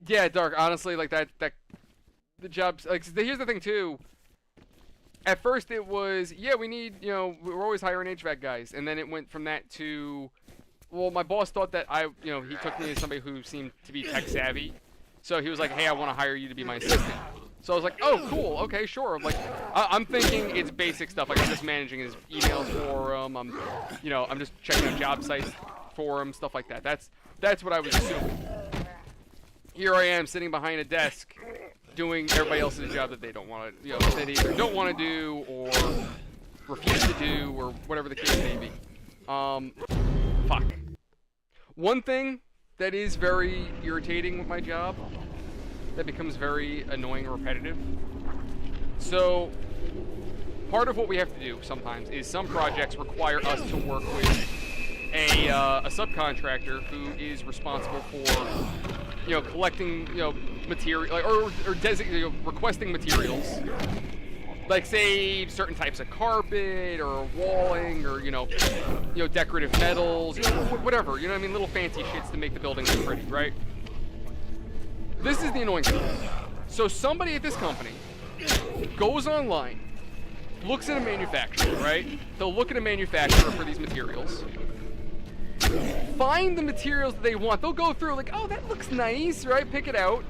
A: Yeah, Dark, honestly, like the job's, like, here's the thing, too. At first it was, yeah, we need, we're always hiring HVAC guys, and then it went from that to, well, my boss thought that he took me as somebody who seemed to be tech savvy, so he was like, hey, I want to hire you to be my assistant. So I was like, oh, cool, okay, sure. Like, I'm thinking it's basic stuff, like I'm just managing his emails for him, I'm just checking out job sites for him, stuff like that. That's what I was assuming. Here I am sitting behind a desk doing everybody else's job that they don't want to, that they either don't want to do or refuse to do or whatever the case may be. Fuck. One thing that is very irritating with my job, that becomes very annoying and repetitive. So, part of what we have to do sometimes is some projects require us to work with a subcontractor who is responsible for collecting, material, like, or requesting materials, like say certain types of carpet or walling or decorative metals, whatever, little fancy shits to make the building look pretty, right? This is the annoying thing. So somebody at this company goes online, looks at a manufacturer, right? They'll look at a manufacturer for these materials. Find the materials that they want. They'll go through like, oh, that looks nice, right? Pick it out.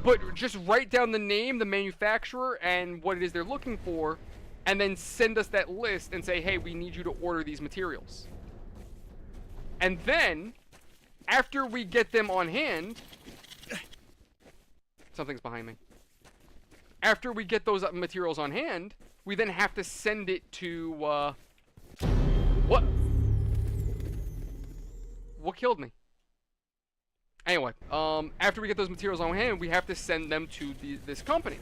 A: But just write down the name, the manufacturer, and what it is they're looking for, and then send us that list and say, hey, we need you to order these materials. And then, after we get them on hand, something's behind me. After we get those materials on hand, we then have to send it to, what? What killed me? Anyway, after we get those materials on hand, we have to send them to this company.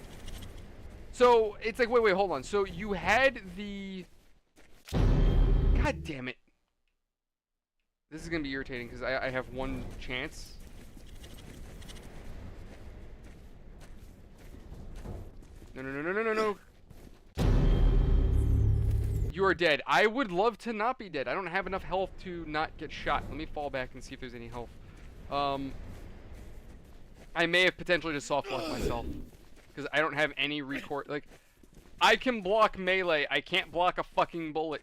A: So, it's like, wait, hold on. So, you had the... God damn it. This is going to be irritating, because I have one chance. No. You are dead. I would love to not be dead. I don't have enough health to not get shot. Let me fall back and see if there's any health. I may have potentially just soft locked myself. Because I don't have any recourse. Like, I can block melee. I can't block a fucking bullet.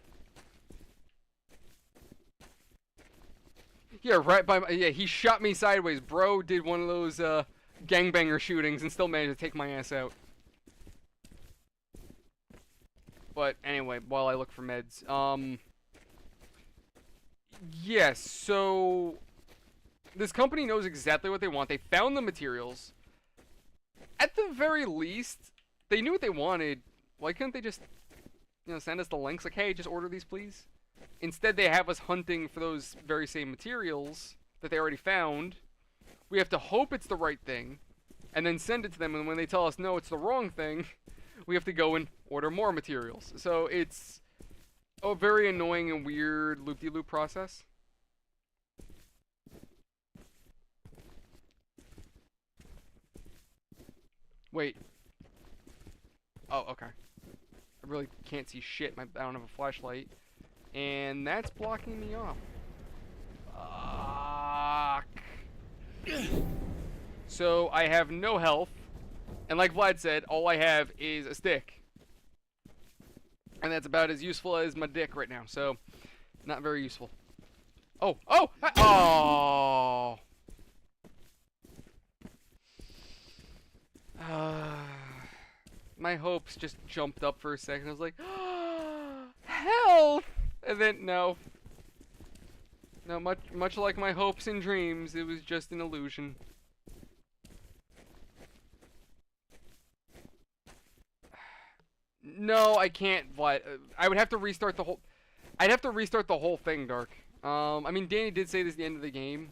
A: Yeah, right by my... Yeah, he shot me sideways. Bro did one of those, gangbanger shootings and still managed to take my ass out. But anyway, while I look for meds, yes, so this company knows exactly what they want. They found the materials. At the very least, they knew what they wanted Why couldn't they just, send us the links like, hey, just order these, please? Instead, they have us hunting for those very same materials that they already found. We have to hope it's the right thing, and then send it to them, and when they tell us, no, it's the wrong thing, we have to go and order more materials. So it's a very annoying and weird loop-de-loop process. Wait. Oh, okay. I really can't see shit. I don't have a flashlight. And that's blocking me off. Fuck. So I have no health. And like Vlad said, all I have is a stick. And that's about as useful as my dick right now. So, not very useful. Oh! Oh! Oh! My hopes just jumped up for a second. I was like, health! And then, no. No, much like my hopes and dreams, it was just an illusion. No, I can't, Vlad. I would have to restart the whole... I'd have to restart the whole thing, Dark. I mean, Danny did say this is the end of the game.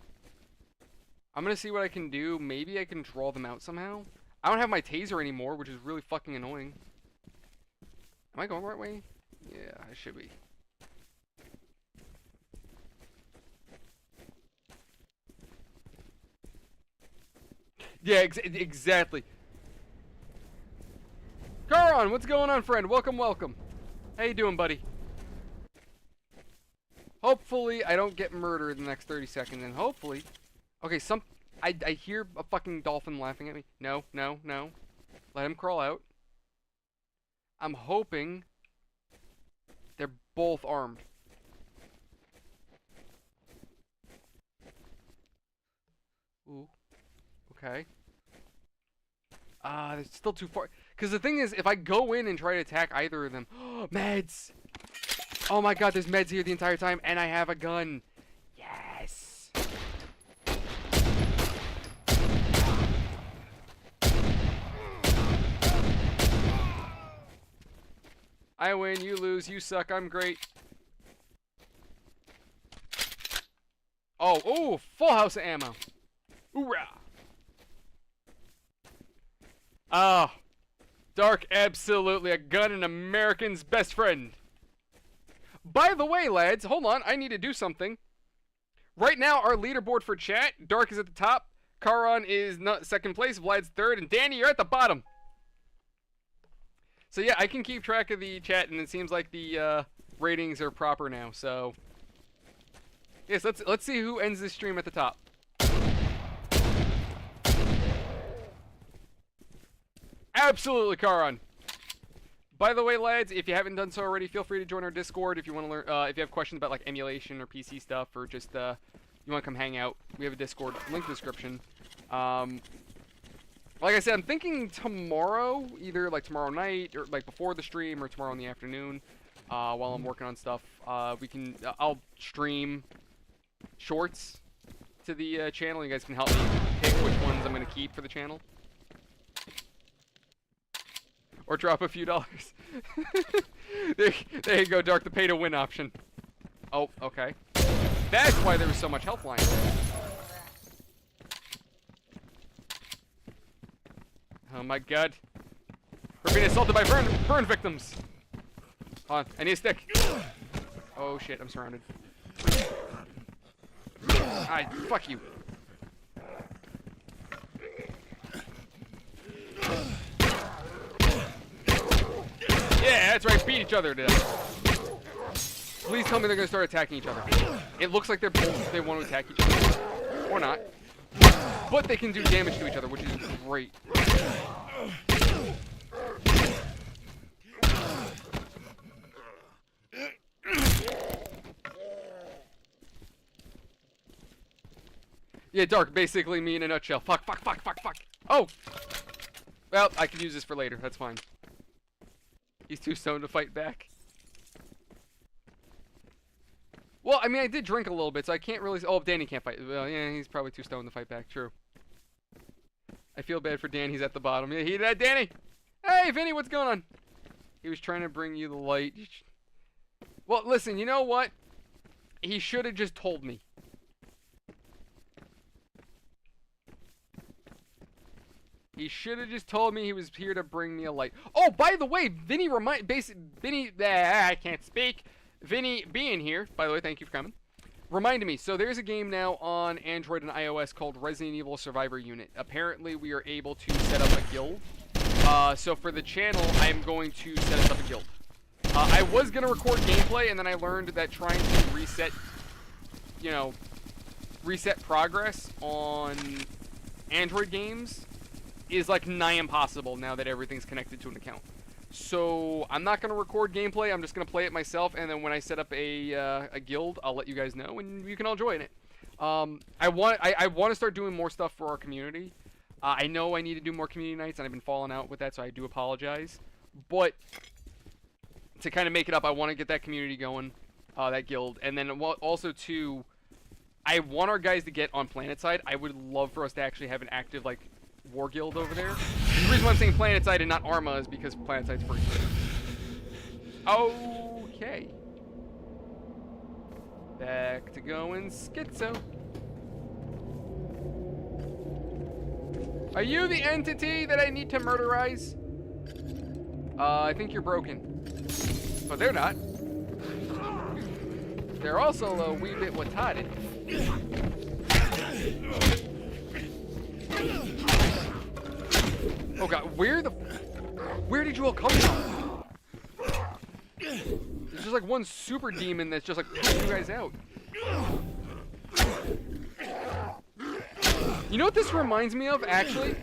A: I'm gonna see what I can do. Maybe I can draw them out somehow. I don't have my taser anymore, which is really fucking annoying. Am I going the right way? Yeah, I should be. Yeah, exactly. Karan, what's going on, friend? Welcome, welcome. How you doing, buddy? Hopefully, I don't get murdered in the next 30 seconds, and hopefully... Okay, I hear a fucking dolphin laughing at me. No, no, no. Let him crawl out. I'm hoping they're both armed. Ooh. Okay. They're still too far. Because the thing is, if I go in and try to attack either of them... Meds! Oh my god, there's meds here the entire time, and I have a gun. Yes! I win, you lose, you suck, I'm great. Oh, ooh, full house of ammo. Hoorah! Oh, Dark, absolutely a gun and American's best friend. By the way, lads, hold on, I need to do something. Right now, our leaderboard for chat, Dark is at the top, Karan is second place, Vlad's third, and Danny, you're at the bottom. So yeah, I can keep track of the chat, and it seems like the ratings are proper now. So yes, let's see who ends this stream at the top. Absolutely, Karan. By the way, lads, if you haven't done so already, feel free to join our Discord if you want to learn. If you have questions about like emulation or PC stuff, or just you want to come hang out, we have a Discord link in the description. Like I said, I'm thinking tomorrow, either like tomorrow night or like before the stream, or tomorrow in the afternoon, while I'm working on stuff. I'll stream shorts to the channel. You guys can help me pick which ones I'm gonna keep for the channel. Or drop a few dollars. There you go, Dark, the pay to win option. Oh, okay. That's why there was so much health line. Oh my god. We're being assaulted by burn victims. Hold on, I need a stick. Oh shit, I'm surrounded. Fuck you. Yeah, that's right, beat each other to death. Please tell me they're gonna start attacking each other. It looks like they want to attack each other. Or not. But they can do damage to each other, which is great. Yeah, Dark, basically me in a nutshell. Fuck. Oh! Well, I can use this for later, that's fine. He's too stoned to fight back. Well, I mean, I did drink a little bit, so I can't really... Oh, Danny can't fight. Well, yeah, he's probably too stoned to fight back. True. I feel bad for Dan. He's at the bottom. Yeah, hear that, Danny? Hey, Vinny, what's going on? He was trying to bring you the light. Well, listen, you know what? He should have just told me. He should have just told me he was here to bring me a light. Oh, by the way, Vinny I can't speak. Vinny being here, by the way, thank you for coming. Reminded me, so there's a game now on Android and iOS called Resident Evil Survivor Unit. Apparently, we are able to set up a guild. So for the channel, I am going to set us up a guild. I was going to record gameplay, and then I learned that trying to reset, reset progress on Android games is like nigh impossible now that everything's connected to an account. So I'm not going to record gameplay. I'm just going to play it myself, and then when I set up a guild, I'll let you guys know, and you can all join it. I want to start doing more stuff for our community. I know I need to do more community nights, and I've been falling out with that, so I do apologize. But to kind of make it up, I want to get that community going, that guild, and then also too, I want our guys to get on PlanetSide. I would love for us to actually have an active like war guild over there. The reason why I'm saying PlanetSide and not Arma is because PlanetSide's free. Okay. Back to going Schitzo. Are you the entity that I need to murderize? I think you're broken. But they're not. They're also a wee bit retarded. Oh god, where did you all come from? There's just like one super demon that's just like pushing you guys out. You know what this reminds me of, actually?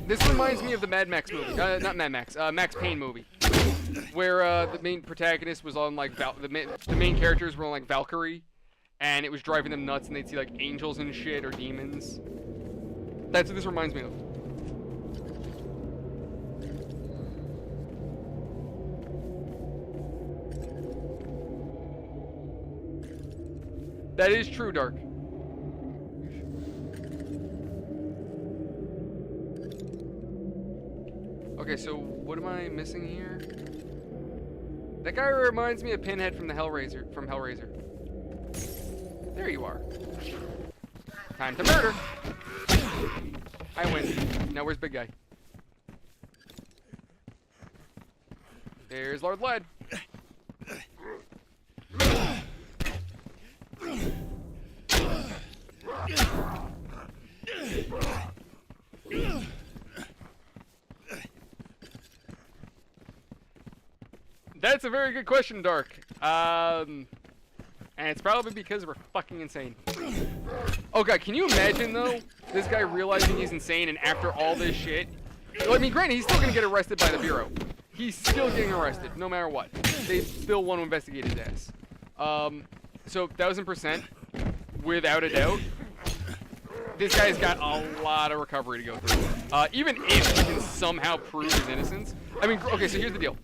A: This reminds me of the Mad Max movie. Not Mad Max, Max Payne movie. Where the main protagonist was on like, the main characters were on like Valkyrie. And it was driving them nuts and they'd see like angels and shit or demons. That's what this reminds me of. That is true, Dark. Okay, so what am I missing here? That guy reminds me of Pinhead from Hellraiser. There you are. Time to murder. I win. Now where's Big Guy? There's Lord Led. That's a very good question, Dark. And it's probably because we're fucking insane. Oh god, can you imagine though? This guy realizing he's insane and after all this shit. Well, I mean, granted, he's still gonna get arrested by the Bureau. He's still getting arrested, no matter what. They still want to investigate his ass. So 1000%, without a doubt, this guy's got a lot of recovery to go through. Even if he can somehow prove his innocence. I mean, okay, so here's the deal.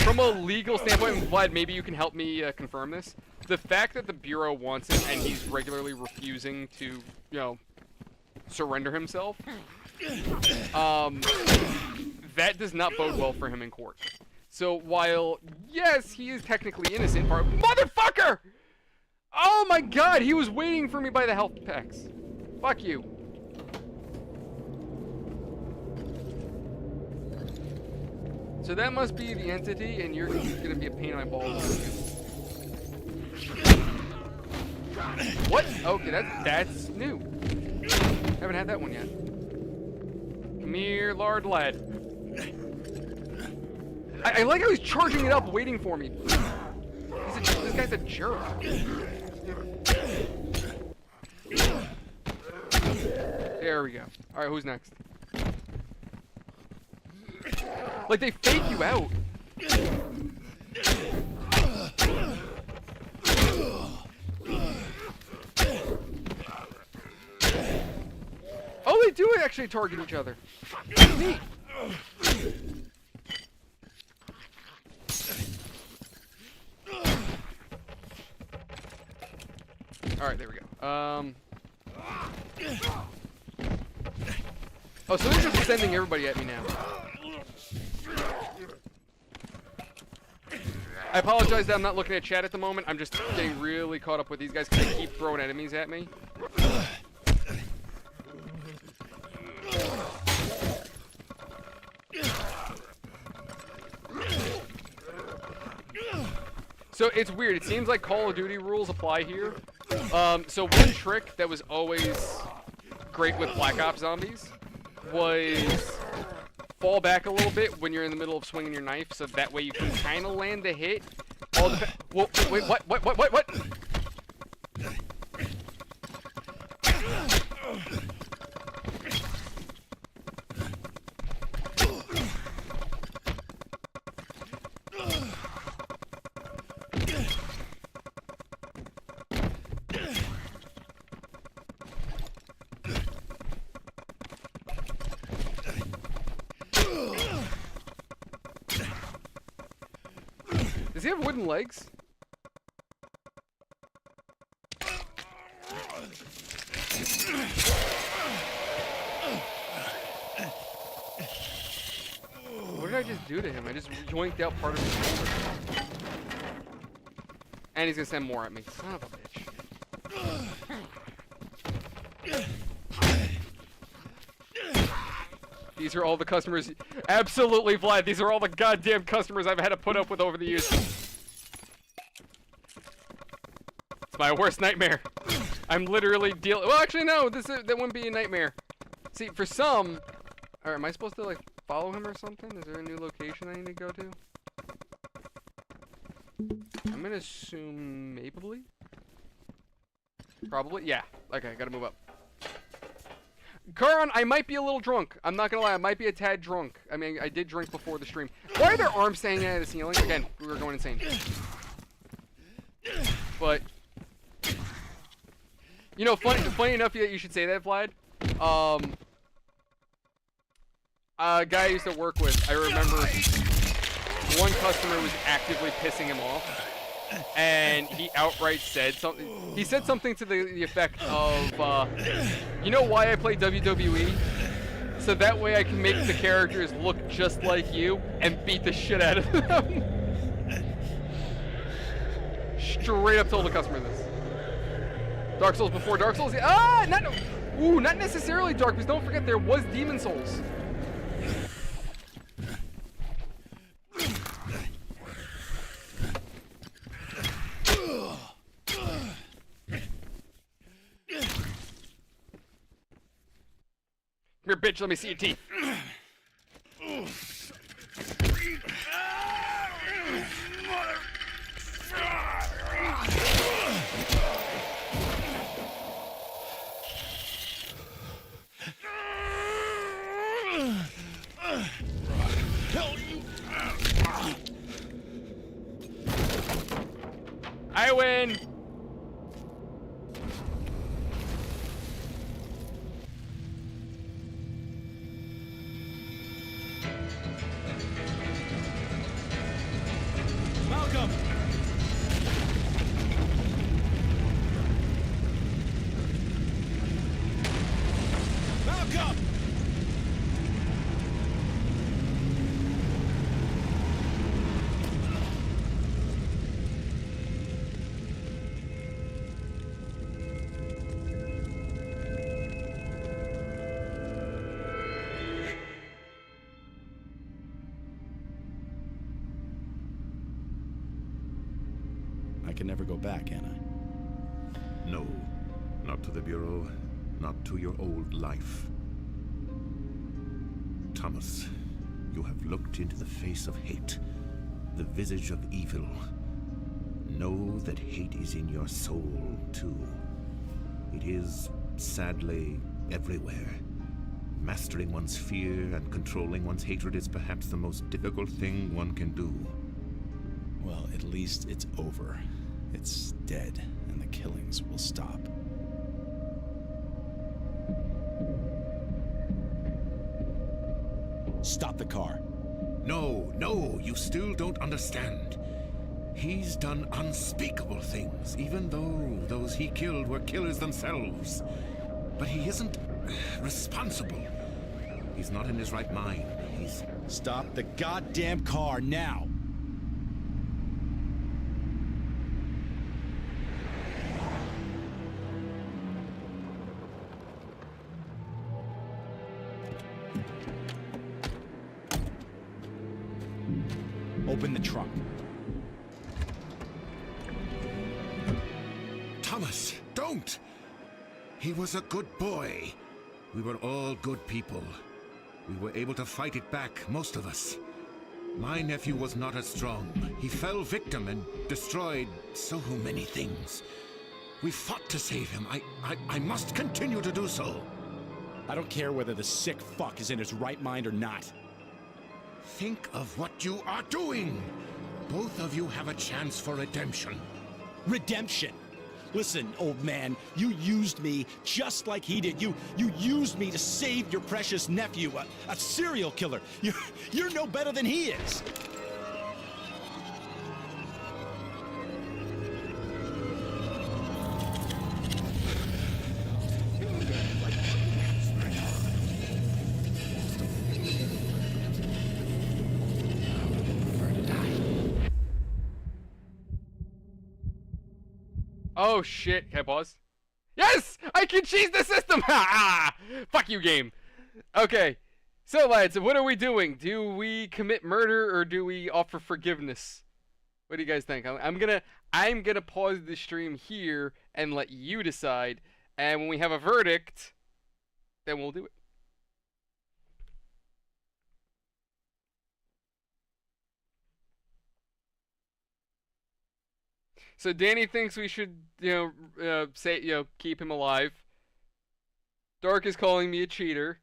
A: From a legal standpoint, Vlad, maybe you can help me confirm this. The fact that the Bureau wants him and he's regularly refusing to, surrender himself, that does not bode well for him in court. So while, yes, he is technically innocent, motherfucker! Oh my god, he was waiting for me by the health packs. Fuck you. So that must be the entity, and you're gonna be a pain in my balls. What? Okay, that's new. Haven't had that one yet. Come here, Lord Lad. I like how he's charging it up, waiting for me. This guy's a jerk. There we go. All right, who's next? Like, they fake you out. Oh, they do actually target each other. Neat. Alright, there we go. Oh, so they're just sending everybody at me now. I apologize that I'm not looking at chat at the moment. I'm just getting really caught up with these guys because they keep throwing enemies at me. So it's weird. It seems like Call of Duty rules apply here. So one trick that was always great with Black Ops Zombies was fall back a little bit when you're in the middle of swinging your knife, so that way you can kind of land the hit. All the whoa, wait, what? Does he have wooden legs? What did I just do to him? I just yoinked out part of his shoulder. And he's gonna send more at me. Son of a bitch. These are all the customers. Absolutely, Vlad. These are all the goddamn customers I've had to put up with over the years. It's my worst nightmare. I'm literally dealing. Well, actually, no. That wouldn't be a nightmare. See, for some. Or am I supposed to like follow him or something? Is there a new location I need to go to? I'm gonna assume maybe. Probably. Yeah. Okay, gotta move up. Karan, I might be a little drunk. I'm not gonna lie, I might be a tad drunk. I mean, I did drink before the stream. Why are their arms hanging out of the ceiling? Again, we were going insane. But, you know, funny enough that you should say that, Vlad. A guy I used to work with, I remember one customer was actively pissing him off. And he outright said something. He said something to the effect of, you know why I play WWE? So that way I can make the characters look just like you and beat the shit out of them. Straight up told the customer this. Dark Souls before Dark Souls? Not necessarily Dark, because don't forget there was Demon Souls. Come here, bitch, let me see your teeth. I win!
G: Welcome. Welcome. I can never go back, can I?
D: No, not to the Bureau, not to your old life. Thomas, you have looked into the face of hate, the visage of evil. Know that hate is in your soul, too. It is, sadly, everywhere. Mastering one's fear and controlling one's hatred is perhaps the most difficult thing one can do.
G: Well, at least it's over. It's dead, and the killings will stop. Stop the car.
D: No, you still don't understand. He's done unspeakable things, even though those he killed were killers themselves. But he isn't responsible. He's not in his right mind. He's...
G: Stop the goddamn car now! open the trunk.
D: Thomas, don't! He was a good boy. We were all good people. We were able to fight it back, most of us. My nephew was not as strong. He fell victim and destroyed so many things. We fought to save him. I must continue to do so.
G: I don't care whether the sick fuck is in his right mind or not.
D: Think of what you are doing. Both of you have a chance for redemption.
G: Redemption! Listen, old man, you used me just like he did. You used me to save your precious nephew, a serial killer. You're no better than he is.
A: Oh shit, can I pause? Yes! I can cheese the system! Ha! Fuck you, game. Okay, so lads, what are we doing? Do we commit murder or do we offer forgiveness? What do you guys think? I'm gonna pause the stream here and let you decide, and when we have a verdict, then we'll do it. So Danny thinks we should, keep him alive. Dark is calling me a cheater.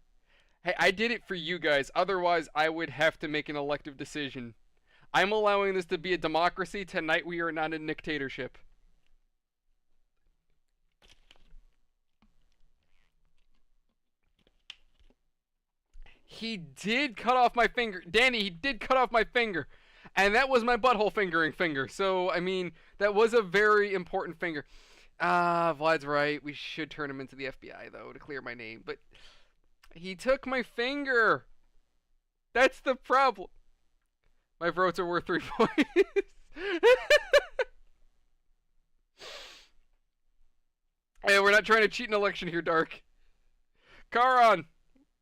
A: Hey, I did it for you guys. Otherwise, I would have to make an elective decision. I'm allowing this to be a democracy. Tonight, we are not a dictatorship. He did cut off my finger. Danny, he did cut off my finger. And that was my butthole fingering finger. So, I mean, that was a very important finger. Vlad's right. We should turn him into the FBI, though, to clear my name. But he took my finger. That's the problem. My votes are worth 3 points. Hey, we're not trying to cheat an election here, Dark. Karan,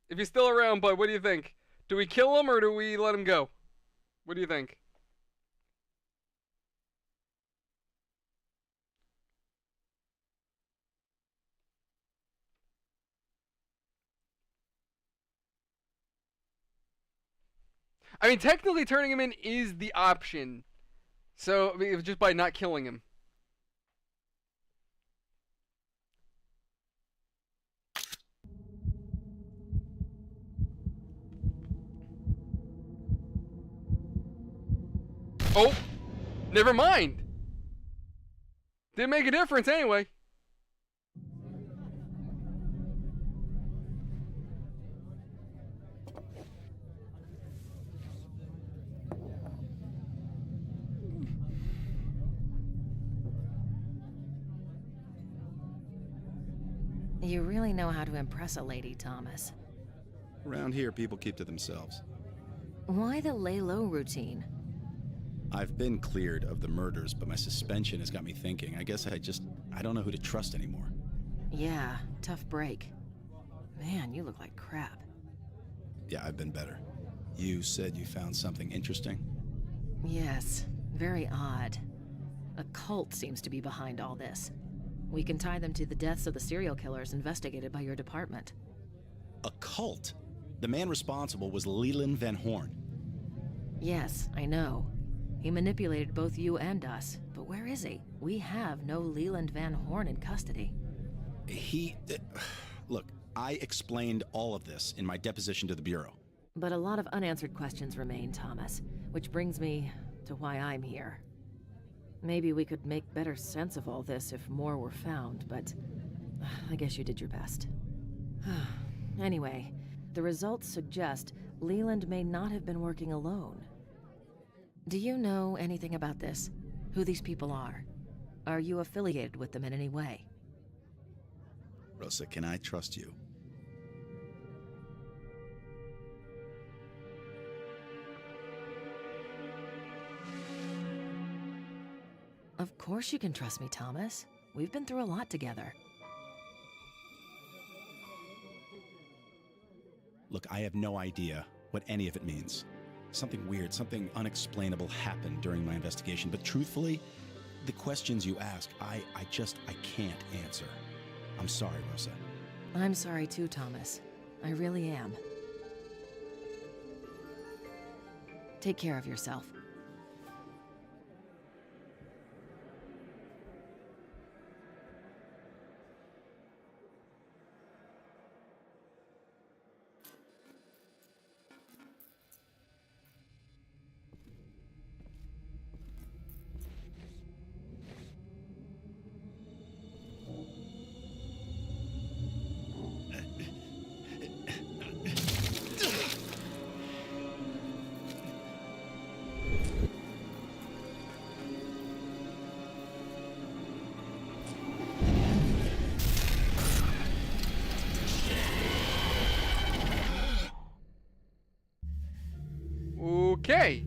A: if he's still around, bud, what do you think? Do we kill him or do we let him go? What do you think? I mean, technically turning him in is the option. So, I mean, just by not killing him. Oh! Never mind! Didn't make a difference anyway.
B: You really know how to impress a lady, Thomas.
G: Around here, people keep to themselves.
B: Why the lay low routine?
G: I've been cleared of the murders, but my suspension has got me thinking. I guess I don't know who to trust anymore.
B: Yeah, tough break. Man, you look like crap.
G: Yeah, I've been better. You said you found something interesting?
B: Yes, very odd. A cult seems to be behind all this. We can tie them to the deaths of the serial killers investigated by your department.
G: A cult? The man responsible was Leland Van Horn.
B: Yes, I know. He manipulated both you and us, but where is he? We have no Leland Van Horn in custody.
G: Look, I explained all of this in my deposition to the Bureau.
B: But a lot of unanswered questions remain, Thomas, which brings me to why I'm here. Maybe we could make better sense of all this if more were found, but I guess you did your best. Anyway, the results suggest Leland may not have been working alone. Do you know anything about this? Who these people are? Are you affiliated with them in any way?
G: Rosa, can I trust you?
B: Of course you can trust me, Thomas. We've been through a lot together.
G: Look, I have no idea what any of it means. Something weird, something unexplainable happened during my investigation. But truthfully, the questions you ask, I can't answer. I'm sorry, Rosa.
B: I'm sorry too, Thomas. I really am. Take care of yourself.
A: Okay.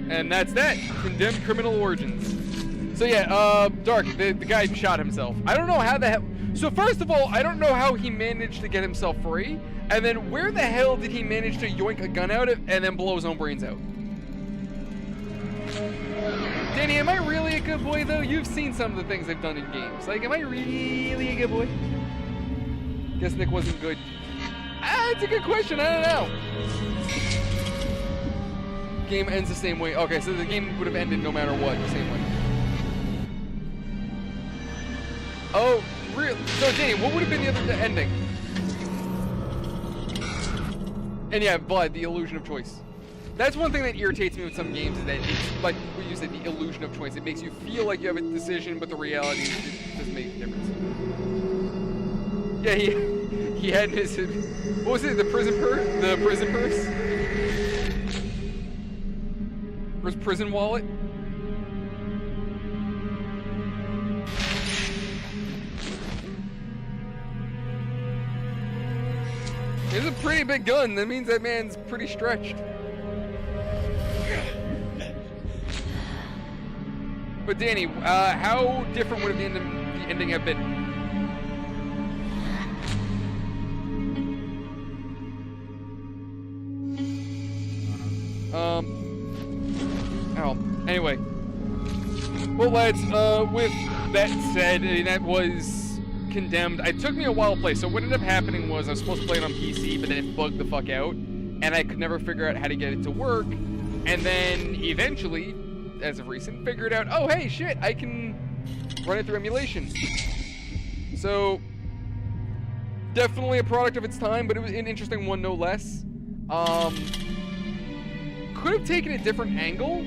A: And that's that. Condemned criminal origins. So yeah, Dark, the guy shot himself. I don't know how the hell... So first of all, I don't know how he managed to get himself free. And then where the hell did he manage to yoink a gun out of and then blow his own brains out? Danny, am I really a good boy though? You've seen some of the things I've done in games. Like, am I really a good boy? Guess Nick wasn't good. It's a good question. I don't know. Game ends the same way. Okay, so the game would have ended no matter what, the same way. Oh, really? So, Danny, what would have been the other ending? And yeah, Vlad, the illusion of choice. That's one thing that irritates me with some games, is that it's like what you said, the illusion of choice. It makes you feel like you have a decision, but the reality is it doesn't make a difference. Yeah, he had his, what was it, the prison purse? The prison purse? Or his prison wallet? It's a pretty big gun. That means that man's pretty stretched. But Danny, how different would the ending have been? Anyway. Well, lads, with that said, that was Condemned. It took me a while to play, so what ended up happening was I was supposed to play it on PC, but then it bugged the fuck out, and I could never figure out how to get it to work, and then eventually, as of recent, figured out, oh, hey, shit, I can run it through emulation. So, definitely a product of its time, but it was an interesting one, no less. Could have taken a different angle,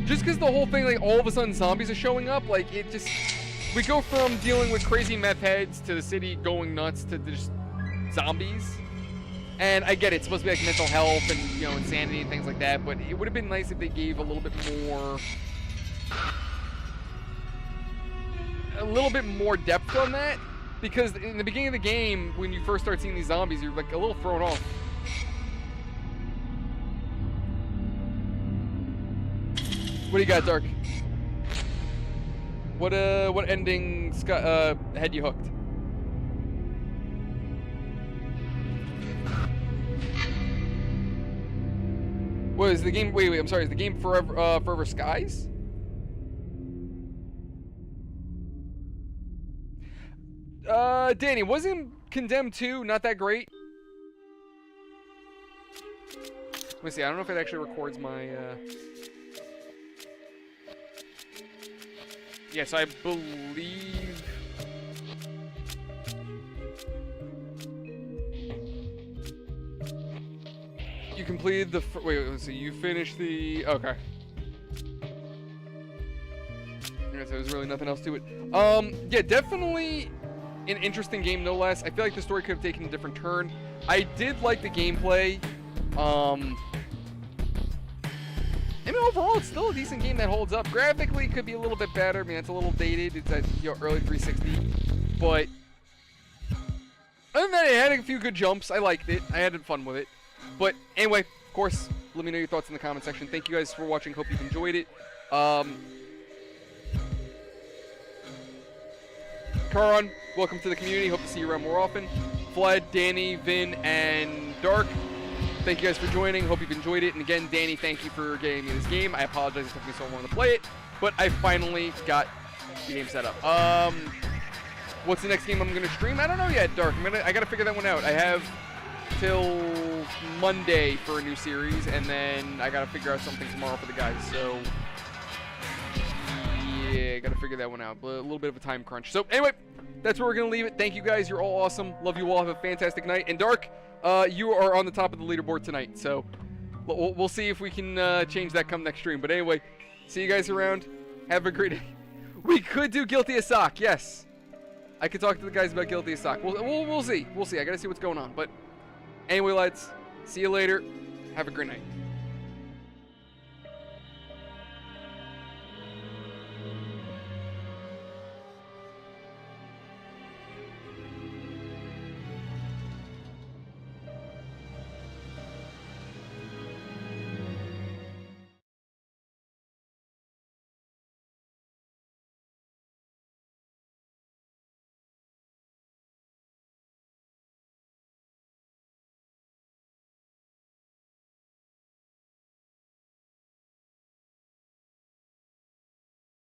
A: just because the whole thing, like, all of a sudden zombies are showing up, like, it just... We go from dealing with crazy meth heads to the city going nuts to just zombies. And I get it, it's supposed to be like mental health and, you know, insanity and things like that, but it would have been nice if they gave a little bit more depth on that, because in the beginning of the game, when you first start seeing these zombies, you're like a little thrown off. What do you got, Dark? What ending had you hooked? What is the game? Wait, I'm sorry. Is the game Forever Skies? Danny, wasn't Condemned 2 not that great? Let me see. I don't know if it actually records my. Yes, I believe. You completed the. Wait, let's see. You finished the. Okay. I guess there's really nothing else to it. Yeah, definitely an interesting game, no less. I feel like the story could have taken a different turn. I did like the gameplay. I mean, overall, it's still a decent game that holds up. Graphically, it could be a little bit better. I mean, it's a little dated. It's at, you know, early 360. But other than that, it had a few good jumps. I liked it. I had fun with it. But anyway, of course, let me know your thoughts in the comment section. Thank you guys for watching. Hope you've enjoyed it. Karan, welcome to the community. Hope to see you around more often. Fled, Danny, Vin, and Dark. Thank you guys for joining. Hope you've enjoyed it. And again, Danny, thank you for getting me this game. I apologize it took me so long to play it, but I finally got the game set up. What's the next game I'm gonna stream? I don't know yet, Dark. I gotta figure that one out. I have till Monday for a new series, and then I gotta figure out something tomorrow for the guys. So yeah, gotta figure that one out. A little bit of a time crunch. So anyway, that's where we're gonna leave it. Thank you guys. You're all awesome. Love you all. Have a fantastic night. And Dark, you are on the top of the leaderboard tonight. So we'll see if we can change that come next stream. But anyway, see you guys around. Have a great day. We could do Guilty as Sock. Yes, I could talk to the guys about Guilty as Sock. We'll see. We'll see. I gotta see what's going on. But anyway, lads, see you later. Have a great night.